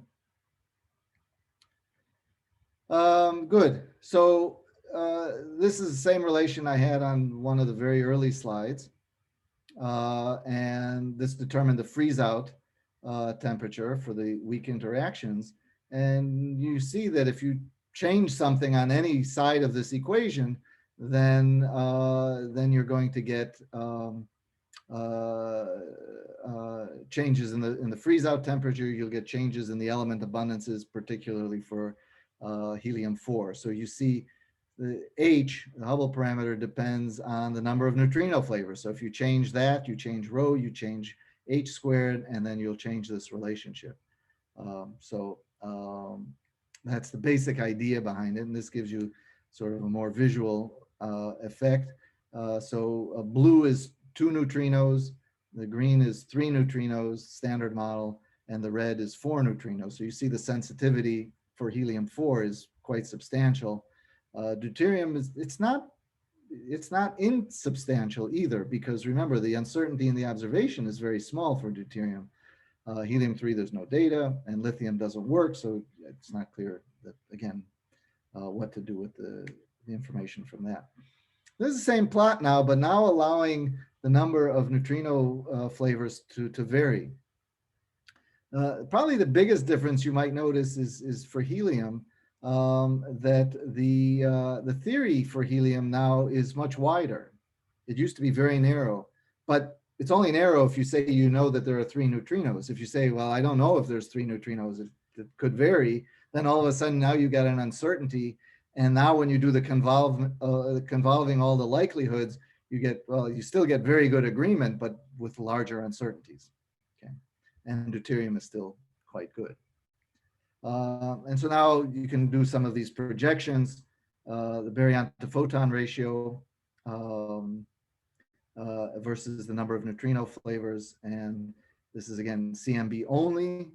Good. So this is the same relation I had on one of the very early slides. And this determined the freeze out temperature for the weak interactions. And you see that if you change something on any side of this equation, then you're going to get changes in the freeze out temperature. You'll get changes in the element abundances, particularly for helium-4. So you see the H, the Hubble parameter, depends on the number of neutrino flavors. So if you change that, you change rho, you change H squared, and then you'll change this relationship. That's the basic idea behind it. And this gives you sort of a more visual effect. Blue is 2 neutrinos, the green is 3 neutrinos, standard model, and the red is 4 neutrinos. So you see the sensitivity for helium-4 is quite substantial. Deuterium is, it's not insubstantial either, because remember, the uncertainty in the observation is very small for deuterium. Helium-3, there's no data, and lithium doesn't work, so it's not clear that, again, what to do with the information from that. This is the same plot now, but now allowing the number of neutrino flavors to vary. Probably the biggest difference you might notice is for helium, that the theory for helium now is much wider. It used to be very narrow, but it's only narrow if you say you know that there are 3 neutrinos. If you say, well, I don't know if there's 3 neutrinos, it could vary, then all of a sudden now you got an uncertainty. And now when you do the convolving all the likelihoods, you get, well, you still get very good agreement, but with larger uncertainties. Okay, and deuterium is still quite good. And so now you can do some of these projections, the baryon to photon ratio versus the number of neutrino flavors. And this is again CMB only.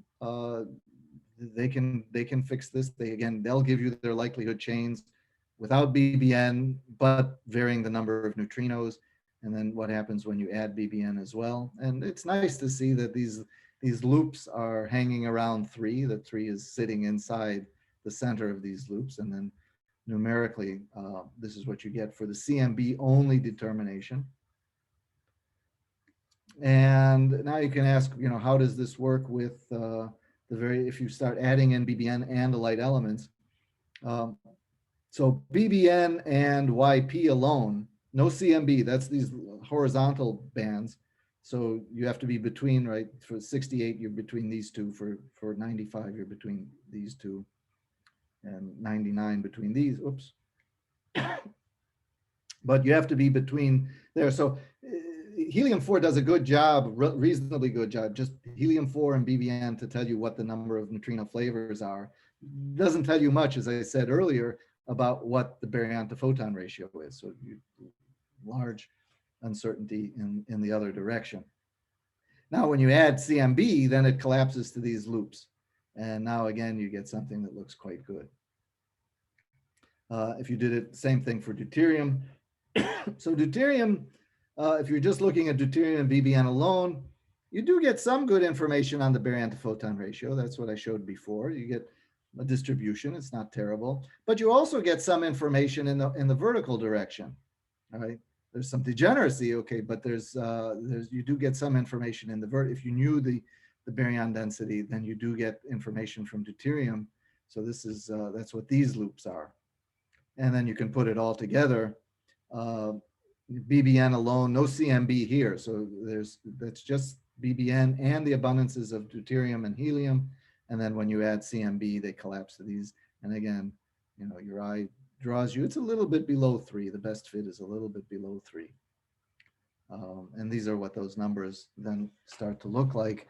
They can fix this. They'll give you their likelihood chains without BBN, but varying the number of neutrinos. And then what happens when you add BBN as well. And it's nice to see that these loops are hanging around 3, that 3 is sitting inside the center of these loops. And then numerically, this is what you get for the CMB only determination. And now you can ask, you know, how does this work with if you start adding in BBN and the light elements. So BBN and YP alone, no CMB, that's these horizontal bands. So you have to be between, right, for 68, you're between these two, for 95, you're between these two, and 99 between these, oops. But you have to be between there. So helium-4 does a good job, reasonably good job, just helium-4 and BBN to tell you what the number of neutrino flavors are. Doesn't tell you much, as I said earlier, about what the baryon to photon ratio is. So large uncertainty in the other direction. Now, when you add CMB, then it collapses to these loops. And now again, you get something that looks quite good. If you did it, same thing for deuterium. So deuterium, if you're just looking at deuterium and BBN alone, You do get some good information on the baryon to photon ratio. That's what I showed before. You get a distribution. It's not terrible, but you also get some information in the vertical direction. All right. There's some degeneracy, okay, but there's you do get some information in the if you knew the baryon density, then you do get information from deuterium. So this is that's what these loops are, and then you can put it all together. BBN alone, no CMB here, so that's just BBN and the abundances of deuterium and helium, and then when you add CMB, they collapse to these. And again, you know, your eye draws you, it's a little bit below 3. The best fit is a little bit below 3. And these are what those numbers then start to look like.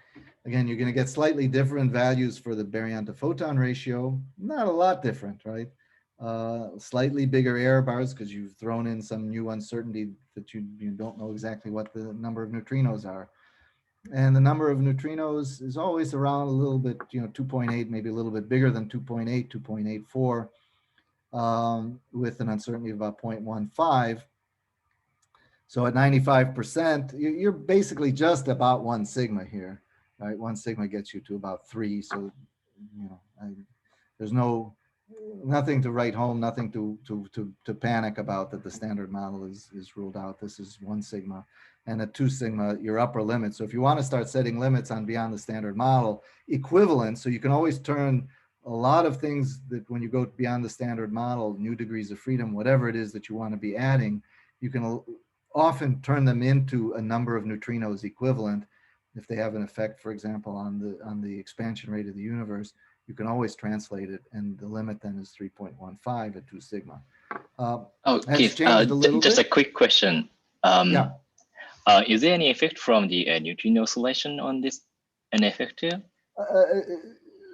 Again, you're going to get slightly different values for the baryon to photon ratio. Not a lot different, right? Slightly bigger error bars because you've thrown in some new uncertainty that you don't know exactly what the number of neutrinos are. And the number of neutrinos is always around a little bit, you know, 2.8, maybe a little bit bigger than 2.8, 2.84. With an uncertainty of about 0.15. So at 95%, you're basically just about 1 sigma here, right? 1 sigma gets you to about 3. So, you know, there's nothing to write home, nothing to panic about that the standard model is ruled out. This is 1 sigma. And at 2 sigma, your upper limit. So if you want to start setting limits on beyond the standard model, equivalent, so you can always turn a lot of things that when you go beyond the standard model, new degrees of freedom, whatever it is that you want to be adding, you can often turn them into a number of neutrinos equivalent. If they have an effect, for example, on the expansion rate of the universe, you can always translate it, and the limit then is 3.15 at 2 sigma. Keith, just a quick question. Yeah. Is there any effect from the neutrino oscillation on this? An effect here?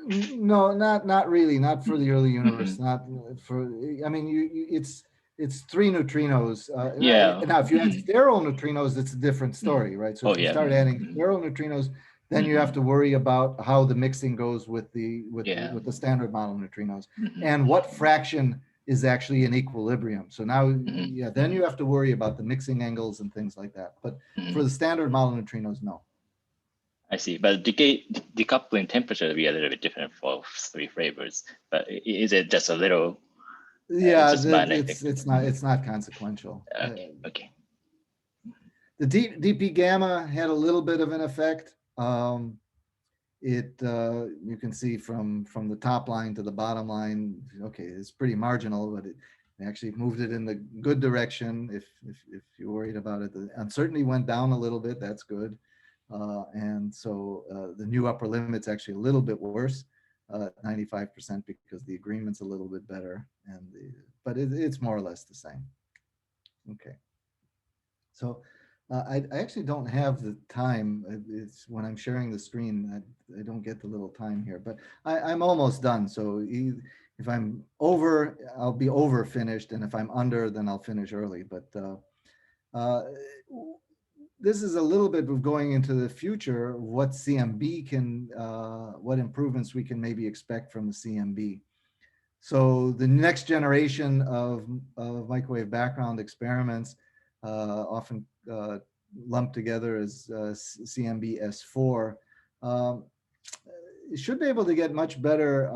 No, not really. Not for the early universe. Not for. I mean, it's 3 neutrinos. Yeah. Now, if you add sterile neutrinos, it's a different story, right? So if you start adding sterile neutrinos, then you have to worry about how the mixing goes with the standard model neutrinos, and what fraction is actually in equilibrium. So now, then you have to worry about the mixing angles and things like that. But for the standard model neutrinos, no. I see, but decoupling temperature will be a little bit different for 3 flavors. But is it just a little? Yeah, it's not consequential. Okay. The DP gamma had a little bit of an effect. You can see from the top line to the bottom line. Okay, it's pretty marginal, but it actually moved it in the good direction. If you're worried about it, the uncertainty went down a little bit. That's good. And so the new upper limit's actually a little bit worse, 95%, because the agreement's a little bit better, but it's more or less the same. Okay. So I actually don't have the time. It's when I'm sharing the screen, I don't get the little time here, but I'm almost done. So if I'm over, I'll be over finished, and if I'm under, then I'll finish early. But this is a little bit of going into the future, what CMB can, what improvements we can maybe expect from the CMB. So the next generation of microwave background experiments, often lumped together as CMB S4, should be able to get much better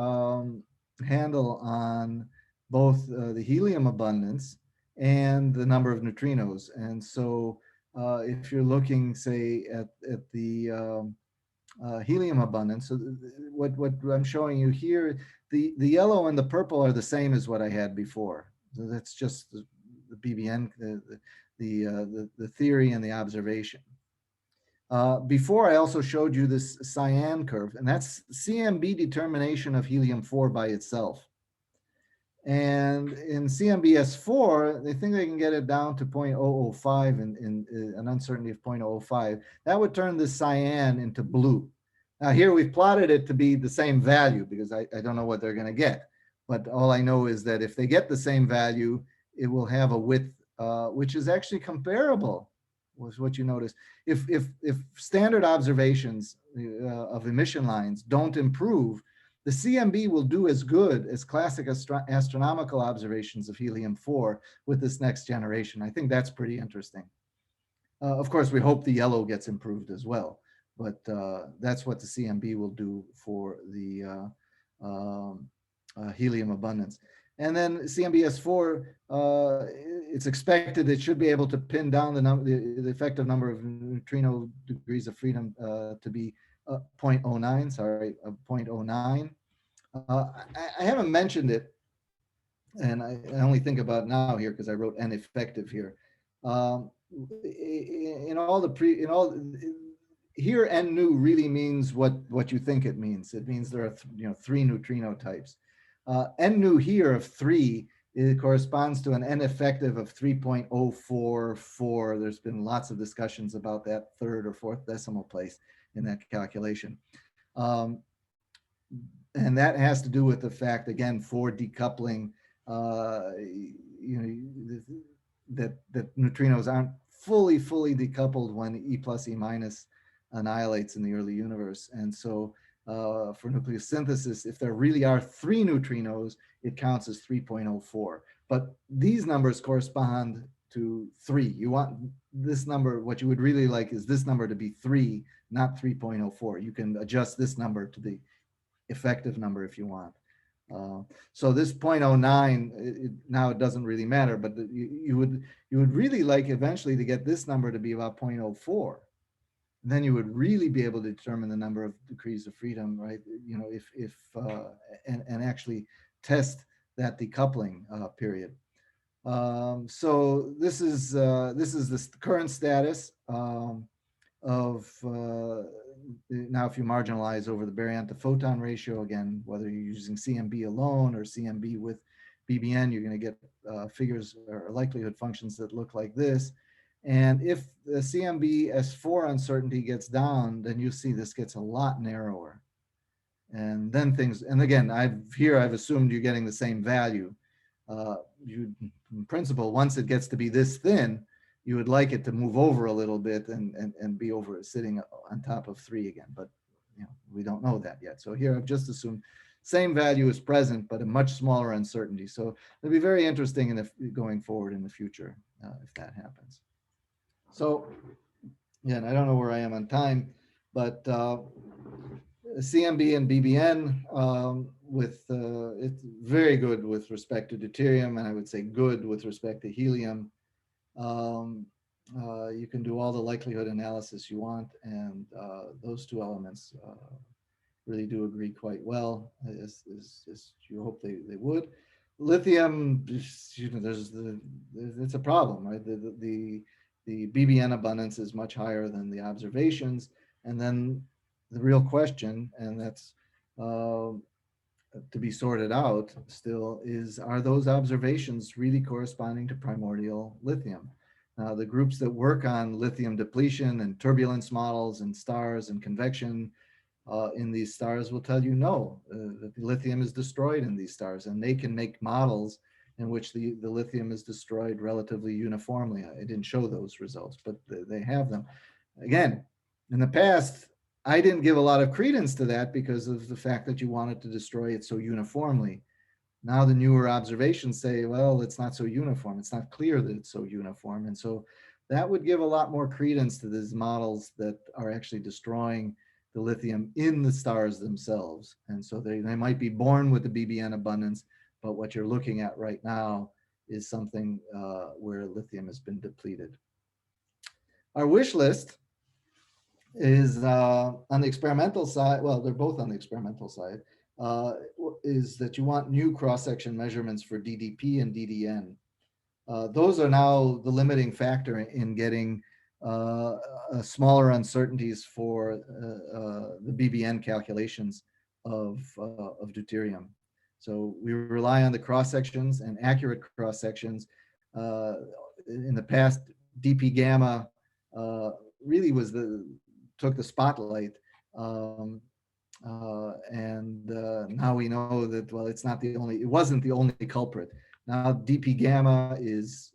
handle on both the helium abundance and the number of neutrinos. And so if you're looking, say, at the helium abundance, so what I'm showing you here, the yellow and the purple are the same as what I had before. So that's just the BBN, the theory and the observation. Before, I also showed you this cyan curve, and that's CMB determination of helium-4 by itself. And in CMBS4, they think they can get it down to 0.005 in an uncertainty of 0.005. That would turn the cyan into blue. Now here we've plotted it to be the same value because I don't know what they're going to get. But all I know is that if they get the same value, it will have a width which is actually comparable with what you notice. If standard observations of emission lines don't improve, the CMB will do as good as classic astronomical observations of helium-4 with this next generation. I think that's pretty interesting. Of course, we hope the yellow gets improved as well, but that's what the CMB will do for the helium abundance. And then CMBS4, it's expected it should be able to pin down the effective number of neutrino degrees of freedom to be 0.09, sorry, 0.09. I haven't mentioned it, and I only think about it now here because I wrote N effective here. Here N nu really means what you think it means. It means there are 3 neutrino types. N nu here of 3, it corresponds to an N effective of 3.044. There's been lots of discussions about that 3rd or 4th decimal place in that calculation. And that has to do with the fact, again, for decoupling, that neutrinos aren't fully decoupled when E plus E minus annihilates in the early universe. And so for nucleosynthesis, if there really are 3 neutrinos, it counts as 3.04. But these numbers correspond to 3. You want this number, what you would really like is this number to be 3, not 3.04. You can adjust this number to the effective number if you want. So this 0.09, now it doesn't really matter, but you would really like eventually to get this number to be about 0.04. Then you would really be able to determine the number of degrees of freedom, right? And actually test that decoupling period. So this is the current status of now if you marginalize over the baryon to photon ratio, again, whether you're using CMB alone or CMB with BBN, you're going to get figures or likelihood functions that look like this. And if the CMB S4 uncertainty gets down, then you see this gets a lot narrower. And then things, and again, I've assumed you're getting the same value. In principle, once it gets to be this thin, you would like it to move over a little bit and be over sitting on top of 3 again, but we don't know that yet. So here I've just assumed same value is present, but a much smaller uncertainty. So it'll be very interesting going forward in the future if that happens. So again, I don't know where I am on time, but CMB and BBN it's very good with respect to deuterium, and I would say good with respect to helium. You can do all the likelihood analysis you want, and those 2 elements really do agree quite well, as you hope they would. Lithium, it's a problem, right? The BBN abundance is much higher than the observations, and then the real question, and that's to be sorted out still, is are those observations really corresponding to primordial lithium? The groups that work on lithium depletion and turbulence models and stars and convection in these stars will tell you no, that the lithium is destroyed in these stars, and they can make models in which the lithium is destroyed relatively uniformly. I didn't show those results, but they have them. Again, in the past, I didn't give a lot of credence to that because of the fact that you wanted to destroy it so uniformly. Now the newer observations say, well, it's not so uniform. It's not clear that it's so uniform. And so that would give a lot more credence to these models that are actually destroying the lithium in the stars themselves. And so they might be born with the BBN abundance, but what you're looking at right now is something where lithium has been depleted. Our wish list is on the experimental side, well, they're both on the experimental side, is that you want new cross-section measurements for DDP and DDN. Those are now the limiting factor in getting smaller uncertainties for the BBN calculations of deuterium. So we rely on the cross-sections and accurate cross-sections. In the past, DP gamma really took the spotlight. And now we know that, well, it wasn't the only culprit. Now DP gamma is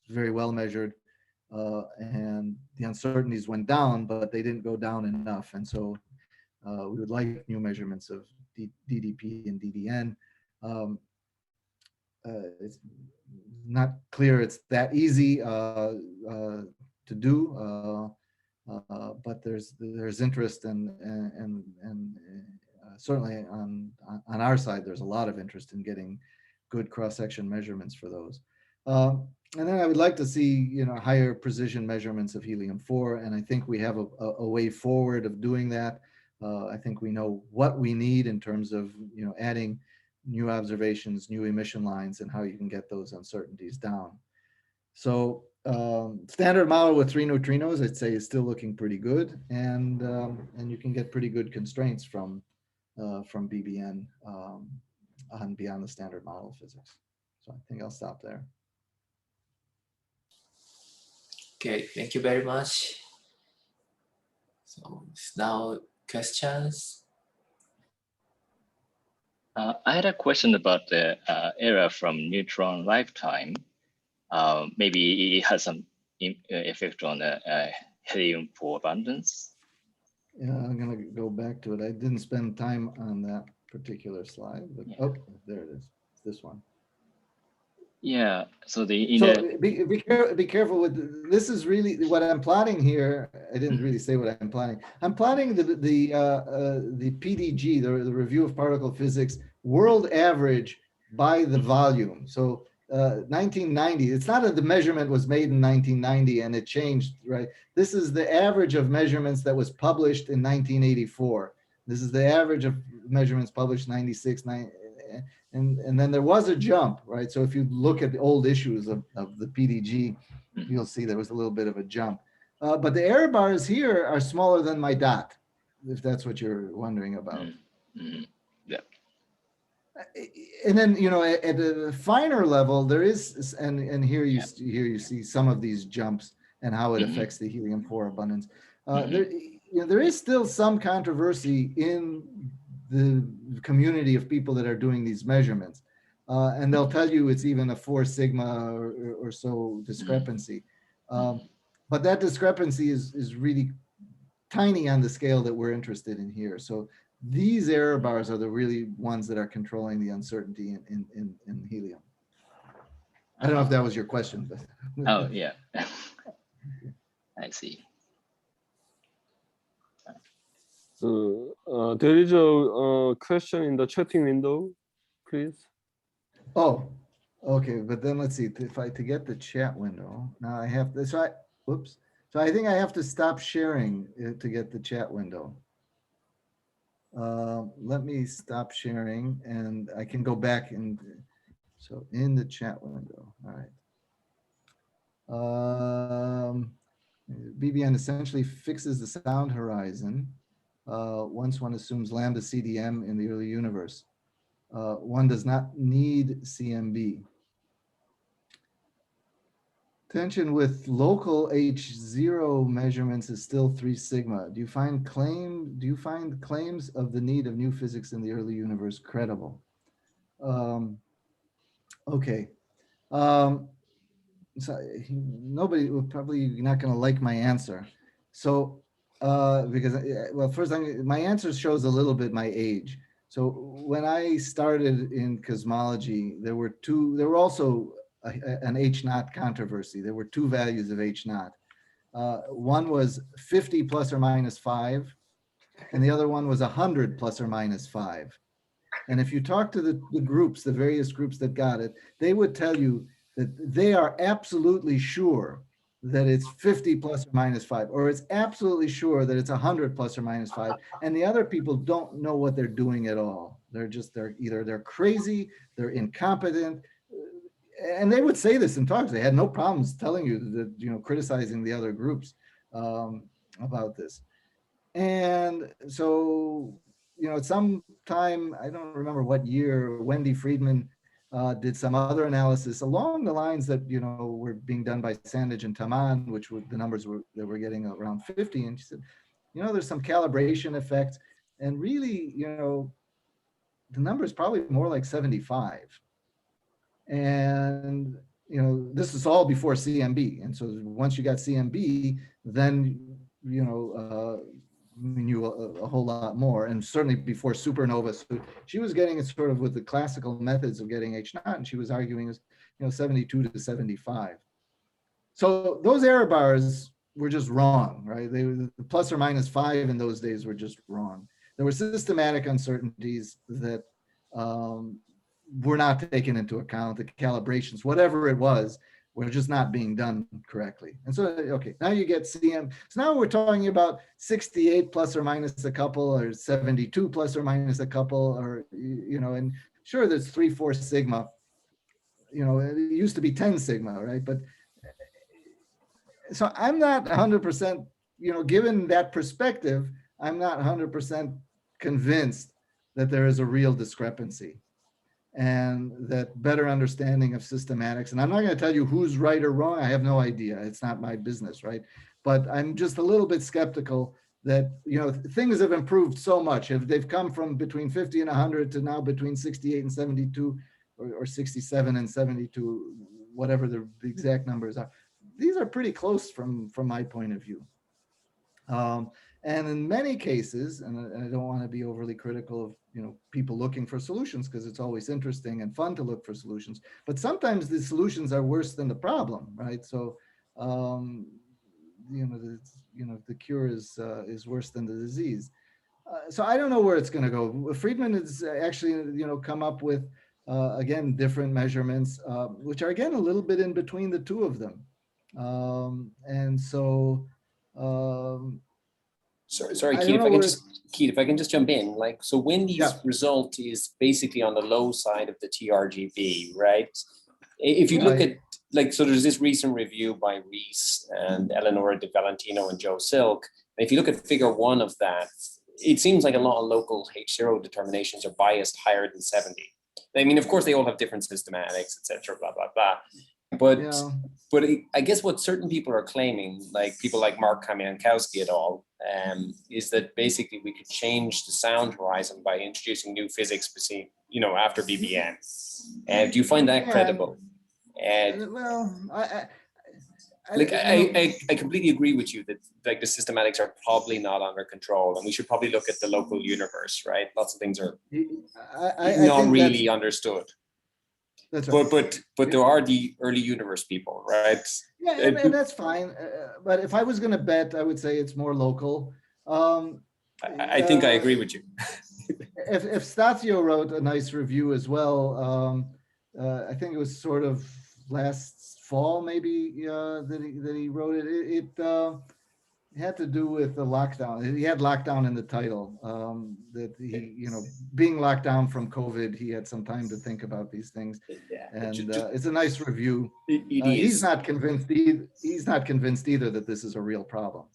very well measured, and the uncertainties went down, but they didn't go down enough. And so we would like new measurements of DDP and DDN. It's not clear it's that easy to do. but there's interest and certainly on our side, there's a lot of interest in getting good cross-section measurements for those. And then I would like to see, higher precision measurements of helium-4, and I think we have a way forward of doing that. I think we know what we need in terms of, adding new observations, new emission lines, and how you can get those uncertainties down. So standard model with 3 neutrinos, I'd say, is still looking pretty good, and you can get pretty good constraints from BBN on beyond the standard model of physics. So I think I'll stop there. Okay, thank you very much. So now questions. I had a question about the error from neutron lifetime. Maybe it has some effect on the helium-4 abundance. Yeah, I'm going to go back to it. I didn't spend time on that particular slide, but oh, there it is. It's this one. Yeah. So be careful with this. Is really what I'm plotting here. I didn't really say what I'm plotting. I'm plotting the PDG, the Review of Particle Physics world average by the volume. So 1990. It's not that the measurement was made in 1990 and it changed, right? This is the average of measurements that was published in 1984. This is the average of measurements published 96, and then there was a jump, right? So if you look at the old issues of the PDG, you'll see there was a little bit of a jump. But the error bars here are smaller than my dot, if that's what you're wondering about. Yeah. And then, at a finer level, there is, and here you see some of these jumps and how it affects the helium-4 abundance. There is still some controversy in the community of people that are doing these measurements. And they'll tell you it's even a 4 sigma or so discrepancy. But that discrepancy is really tiny on the scale that we're interested in here. So these error bars are the really ones that are controlling the uncertainty in helium. I don't know if that was your question, but. Oh, yeah. I see. There is a question in the chatting window, please. Oh, okay. But then let's see. To get the chat window, now I have to. So I think I have to stop sharing to get the chat window. Let me stop sharing, and I can go back and so in the chat window. All right. BBN essentially fixes the sound horizon once one assumes lambda CDM in the early universe. One does not need CMB. Tension with local H0 measurements is still 3 sigma. Do you find claims of the need of new physics in the early universe credible? Okay. So nobody will probably not going to like my answer. So because well, first my answer shows a little bit my age. So when I started in cosmology, there were also an H0 controversy. There were 2 values of H0. One was 50 plus or minus 5, and the other one was 100 plus or minus 5. And if you talk to the groups, the various groups that got it, they would tell you that they are absolutely sure that it's 50 plus or minus 5, or it's absolutely sure that it's 100 plus or minus 5. And the other people don't know what they're doing at all. They're crazy, they're incompetent. And they would say this in talks. They had no problems telling you that, criticizing the other groups about this. And so, at some time, I don't remember what year, Wendy Friedman did some other analysis along the lines that, were being done by Sandage and Taman, which were the numbers that were getting around 50. And she said, there's some calibration effects. And really, the number is probably more like 75. And, this is all before CMB. And so once you got CMB, then, we knew a whole lot more, and certainly before supernova. So she was getting it sort of with the classical methods of getting H0, and she was arguing, 72 to 75. So those error bars, were just wrong, right? The plus or minus 5 in those days were just wrong. There were systematic uncertainties that were not taken into account. The calibrations, whatever it was, were just not being done correctly. And so, okay, now you get CM. So now we're talking about 68 plus or minus a couple, or 72 plus or minus a couple, or, you know, and sure, there's 3-4 sigma. You know, it used to be 10 sigma, right? But so I'm not 100%, you know, given that perspective, I'm not 100% convinced that there is a real discrepancy and that better understanding of systematics. And I'm not going to tell you who's right or wrong. I have no idea. It's not my business, right? But I'm just a little bit skeptical that, you know, things have improved so much. If they've come from between 50 and 100 to now between 68 and 72, or 67 and 72, whatever the exact numbers are. These are pretty close from my point of view. And in many cases, and I don't want to be overly critical of, you know, people looking for solutions, because it's always interesting and fun to look for solutions, but sometimes the solutions are worse than the problem, right? So, you know, the cure is worse than the disease. So I don't know where it's going to go. Friedman has actually, you know, come up with, again, different measurements, which are, again, a little bit in between the two of them. And so, sorry, Keith, if I can just jump in, like, so when these result is basically on the low side of the TRGB, right? If you look at, like, so there's this recent review by Reese and Eleonora De Valentino and Joe Silk. And if you look at figure 1 of that, it seems like a lot of local H0 determinations are biased higher than 70. I mean, of course, they all have different systematics, etc., blah, blah, blah. But I guess what certain people are claiming, like people like Mark Kamiankowski et al., is that basically we could change the sound horizon by introducing new physics, you know, after BBN. Do you find that credible? Well, I completely agree with you that, like, the systematics are probably not under control, and we should probably look at the local universe, right? Lots of things are not really understood. That's right. But there are the early universe people, right? Yeah, and that's fine. But if I was going to bet, I would say it's more local. I think I agree with you. if Stathio wrote a nice review as well, I think it was sort of last fall, maybe, that he wrote it. It had to do with the lockdown. He had lockdown in the title, that he, you know, being locked down from COVID, he had some time to think about these things. And it's a nice review. He's not convinced either that this is a real problem.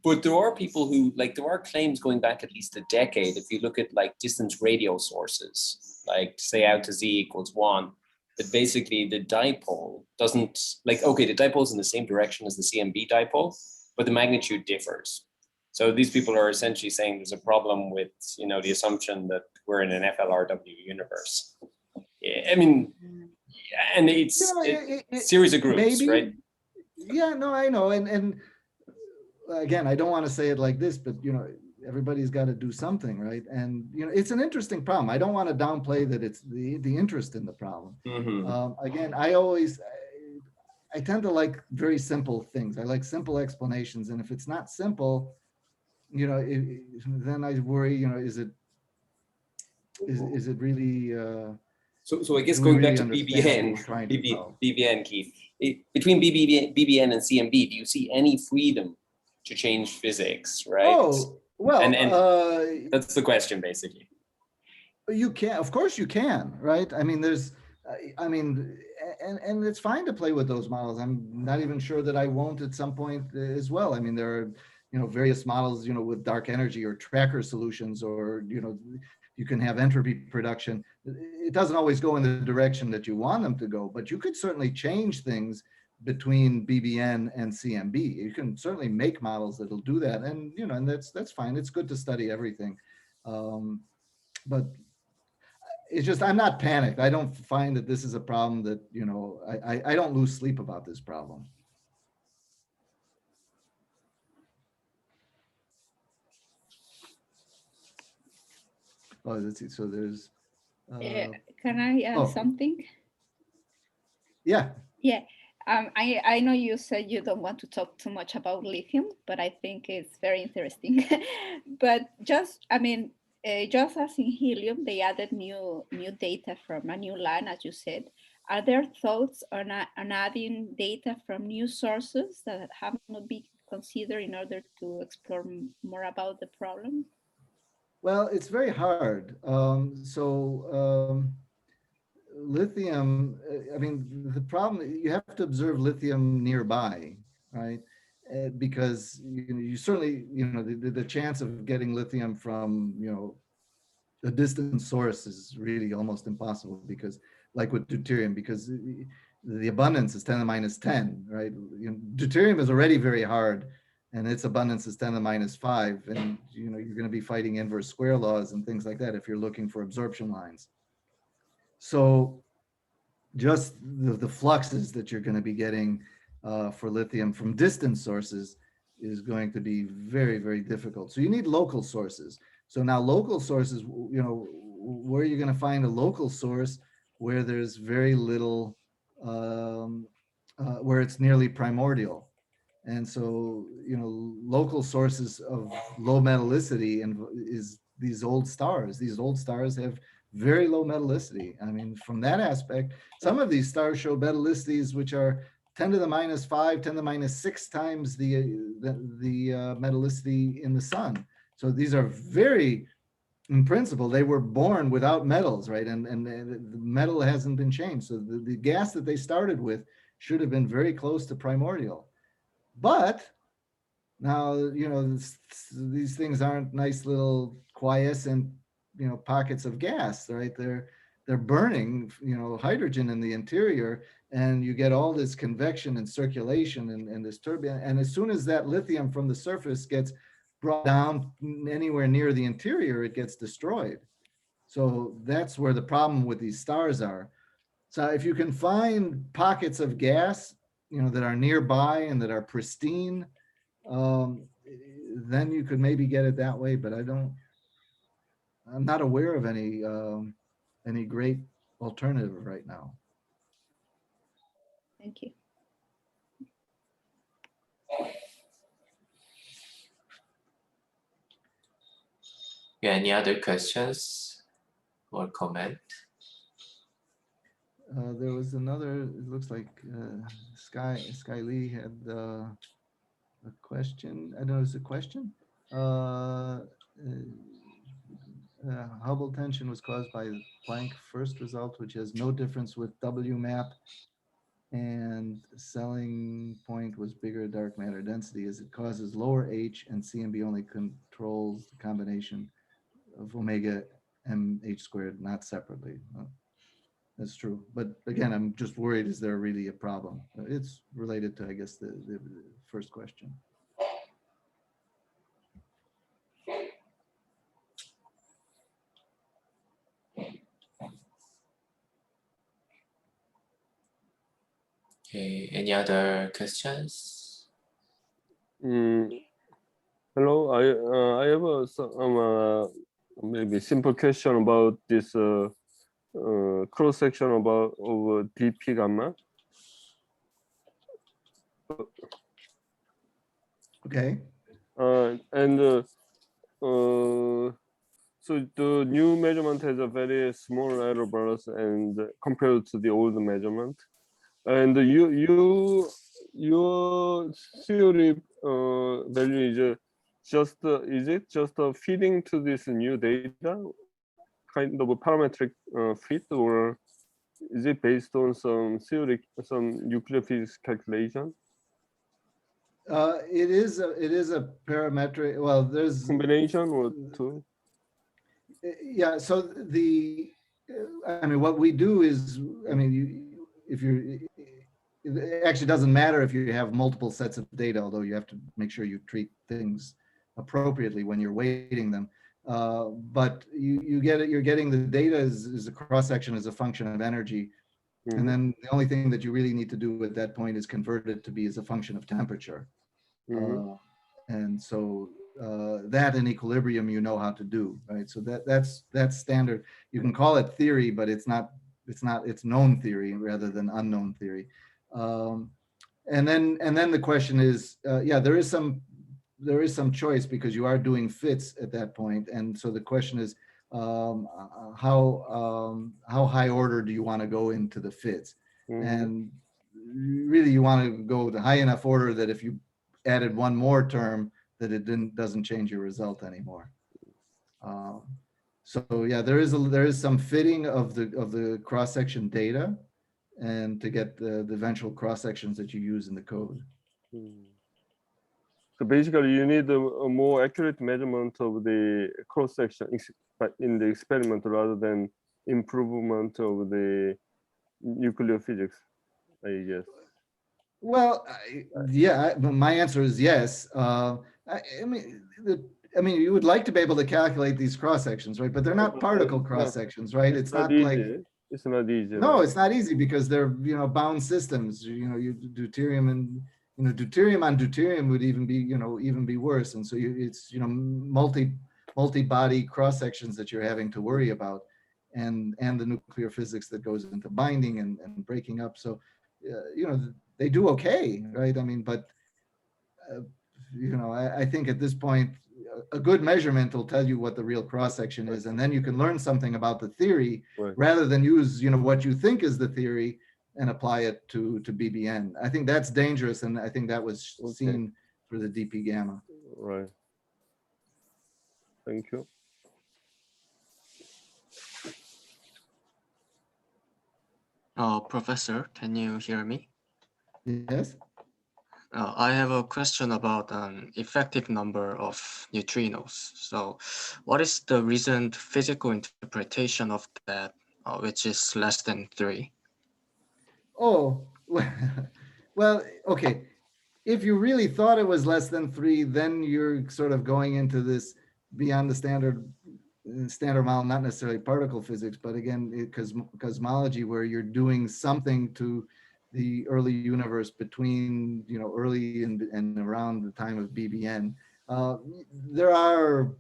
But there are people who, like, there are claims going back at least a decade. If you look at, like, distance radio sources, like, say out to Z = 1, that basically the dipole doesn't, like, okay, the dipole's in the same direction as the CMB dipole, but the magnitude differs. So these people are essentially saying there's a problem with, you know, the assumption that we're in an FLRW universe. I mean, and it's a series of groups, maybe, right? Yeah, no, I know. And again, I don't want to say it like this, but, you know, everybody's got to do something, right? And, you know, it's an interesting problem. I don't want to downplay that it's the interest in the problem. Again, I tend to like very simple things. I like simple explanations. And if it's not simple, you know, then I worry, you know, is it really, so I guess going back to BBN, Keith, between BBN and CMB, do you see any freedom to change physics, right? Oh, well, and that's the question, basically. You can, of course you can, right? I mean, and it's fine to play with those models. I'm not even sure that I won't at some point as well. I mean, there are, you know, various models, you know, with dark energy or tracker solutions, or, you know, you can have entropy production. It doesn't always go in the direction that you want them to go, but you could certainly change things between BBN and CMB. You can certainly make models that'll do that, and, you know, and that's fine. It's good to study everything, but it's just, I'm not panicked. I don't find that this is a problem that, you know, I don't lose sleep about this problem. Oh, let's see. So there's. Can I add something? Yeah. Yeah. I know you said you don't want to talk too much about lithium, but I think it's very interesting. But just, I mean, just as in helium, they added new data from a new line, as you said. Are there thoughts on adding data from new sources that have not been considered in order to explore more about the problem? Well, it's very hard. Lithium, I mean, the problem, you have to observe lithium nearby, right? Because you certainly, the chance of getting lithium from, a distant source is really almost impossible, because like with deuterium, because the abundance is 10 to the minus 10, right? Deuterium is already very hard, and its abundance is 10 to the minus 5. And, you're going to be fighting inverse square laws and things like that if you're looking for absorption lines. So just the fluxes that you're going to be getting for lithium from distant sources is going to be very, very difficult. So you need local sources. So now local sources, where are you going to find a local source where there's very little, where it's nearly primordial? And so, local sources of low metallicity is these old stars. These old stars have very low metallicity. I mean, from that aspect, some of these stars show metallicities which are 10 to the minus 5, 10 to the minus 6 times the metallicity in the sun. So these are very, in principle, they were born without metals, right? And the metal hasn't been changed. So the gas that they started with should have been very close to primordial. But now, these things aren't nice little quiescent, pockets of gas, right? They're burning, hydrogen in the interior, and you get all this convection and circulation and this turbulence. And as soon as that lithium from the surface gets brought down anywhere near the interior, it gets destroyed. So that's where the problem with these stars are. So if you can find pockets of gas, that are nearby and that are pristine, then you could maybe get it that way. But I'm not aware of any great alternative right now. Thank you. Yeah, any other questions or comment? There was another, it looks like Sky Lee had a question. I don't know, is it a question? Hubble tension was caused by Planck first result, which has no difference with WMAP, and selling point was bigger dark matter density, as it causes lower H, and CMB only controls the combination of omega mh squared, not separately. That's true. But again, I'm just worried, is there really a problem? It's related to, I guess, the first question. Okay, any other questions? Hello, I have maybe simple question about this cross section of dp gamma. Okay. So the new measurement has a very small error bars and compared to the old measurement. And your theory value is is it just feeding to this new data, kind of a parametric fit, or is it based on some theory, some nuclear physics calculation? It is a parametric. Well, there's combination or two. Yeah. So what we do is, it actually doesn't matter if you have multiple sets of data, although you have to make sure you treat things appropriately when you're weighting them. But you're getting the data is a cross section as a function of energy. Mm-hmm. And then the only thing that you really need to do at that point is convert it to be as a function of temperature. Mm-hmm. And so that in equilibrium, you know how to do, right? So that's standard. You can call it theory, but it's known theory rather than unknown theory. And then the question is, yeah, there is some choice because you are doing fits at that point. And so the question is, how high order do you want to go into the fits? And really you want to go to high enough order that if you added one more term, that it doesn't change your result anymore. So yeah, there is some fitting of the cross-section data, and to get the eventual cross sections that you use in the code. So basically, you need a more accurate measurement of the cross section in the experiment rather than improvement of the nuclear physics, I guess. Well, yeah, my answer is yes. I mean, you would like to be able to calculate these cross sections, right? But they're not particle cross sections, right? It's not easy. like It's not easy. No, right? it's not easy because they're bound systems. You deuterium and deuterium on deuterium would even be worse. And so it's multi-body cross sections that you're having to worry about, and the nuclear physics that goes into binding and breaking up. So they do okay, right? I mean, but I think at this point, a good measurement will tell you what the real cross section is, and then you can learn something about the theory rather than use what you think is the theory and apply it to BBN. I think that's dangerous, and I think that was seen for the DP gamma. Right. Thank you. Professor, can you hear me? Yes. I have a question about an effective number of neutrinos. So what is the recent physical interpretation of that, which is less than 3? Oh, well, okay. If you really thought it was less than 3, then you're sort of going into this beyond the standard model, not necessarily particle physics, but again, cosmology, where you're doing something to the early universe between early and around the time of BBN. There are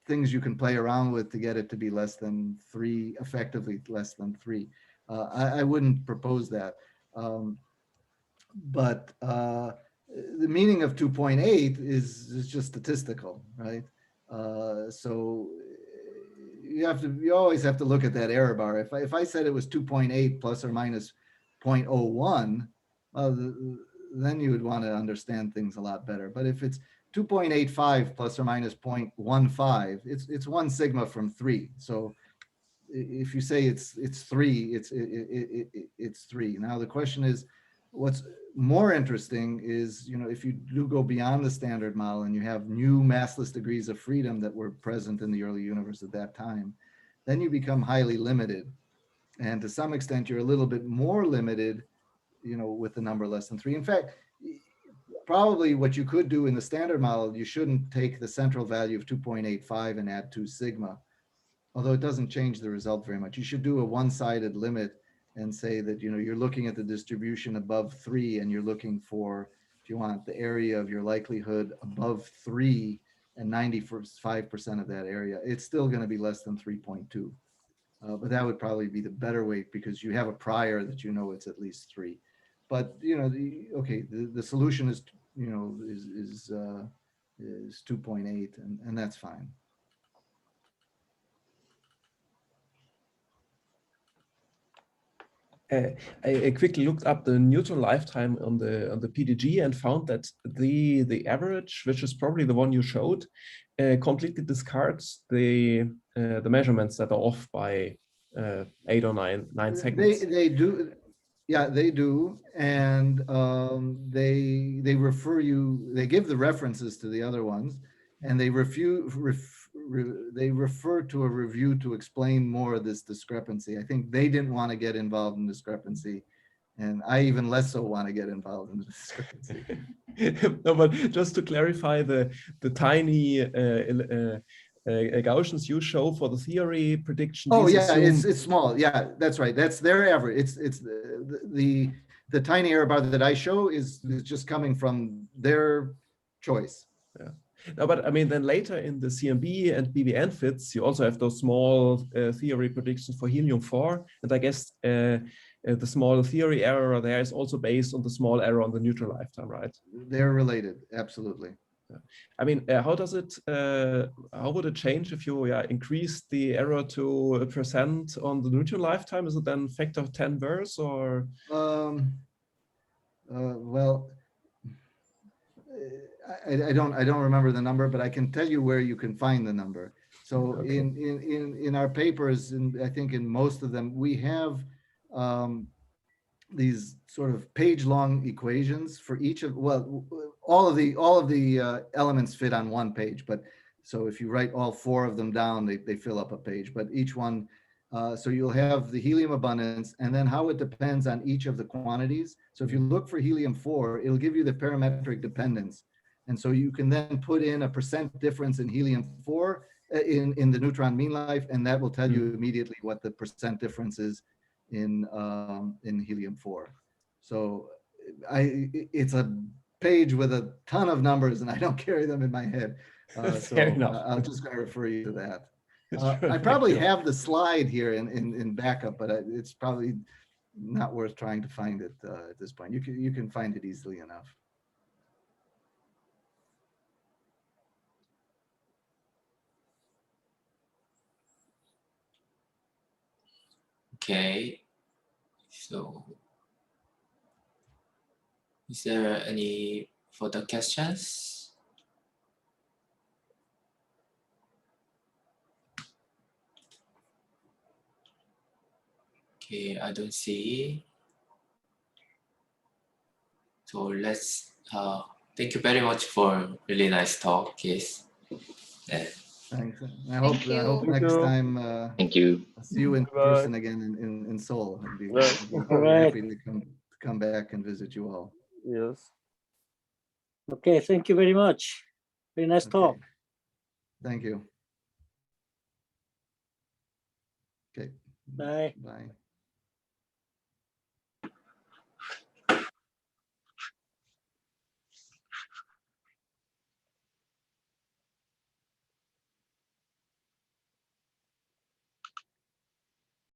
things you can play around with to get it to be less than 3, effectively less than 3. I wouldn't propose that, but the meaning of 2.8 is just statistical, right? So you always have to look at that error bar. If I said it was 2.8 plus or minus 0.01, then you would want to understand things a lot better. But if it's 2.85 plus or minus 0.15, it's 1 sigma from 3. So if you say it's 3, it's 3. Now the question is, what's more interesting is, if you do go beyond the standard model and you have new massless degrees of freedom that were present in the early universe at that time, then you become highly limited. And to some extent, you're a little bit more limited, with the number less than 3. In fact, probably what you could do in the standard model, you shouldn't take the central value of 2.85 and add 2 sigma, although it doesn't change the result very much. You should do a one-sided limit and say that, you're looking at the distribution above 3 and you're looking for, if you want, the area of your likelihood above 3 and 95% of that area. It's still going to be less than 3.2. But that would probably be the better way because you have a prior that it's at least 3. But the solution is is 2.8, and that's fine. I quickly looked up the neutron lifetime on the PDG and found that the average, which is probably the one you showed, completely discards the measurements that are off by 8 or 9 seconds. They do, yeah, they do, and they refer you. They give the references to the other ones, and they they refer to a review to explain more of this discrepancy. I think they didn't want to get involved in discrepancy, and I even less so want to get involved in the discrepancy. No, but just to clarify, the tiny Gaussians you show for the theory prediction. Oh yeah, it's small. Yeah, that's right. That's their average. It's the tiny error bar that I show is just coming from their choice. Yeah. No, but I mean, then later in the CMB and BBN fits, you also have those small theory predictions for helium-4, and I guess the small theory error there is also based on the small error on the neutral lifetime, right? They're related, absolutely. I mean, how does it? How would it change if you increase the error to a % on the neutral lifetime? Is it then factor 10 worse or? Well, I don't remember the number, but I can tell you where you can find the number. So Okay. in our papers, and I think in most of them, we have these sort of page-long equations for each of, well, all of the elements fit on one page, but so if you write all 4 of them down, they fill up a page, but each one, so you'll have the helium abundance and then how it depends on each of the quantities. So if you look for helium-4, it'll give you the parametric dependence. And so you can then put in a % difference in helium-4 in the neutron mean life, and that will tell you immediately what the % difference is in helium-4. So it's a page with a ton of numbers and I don't carry them in my head. So I'm just going to refer you to that. I probably have the slide here in backup, but it's probably not worth trying to find it at this point. You can find it easily enough. Okay, so is there any further questions? Okay, I don't see. So let's, thank you very much for really nice talk, Keith. And Thanks. I hope Thank next you. time Thank you. I'll see you in Bye. person again in Seoul. I'd be happy to come back and visit you all. Yes. Okay, thank you very much. Very nice talk. Okay. Thank you. Okay. Bye. Bye.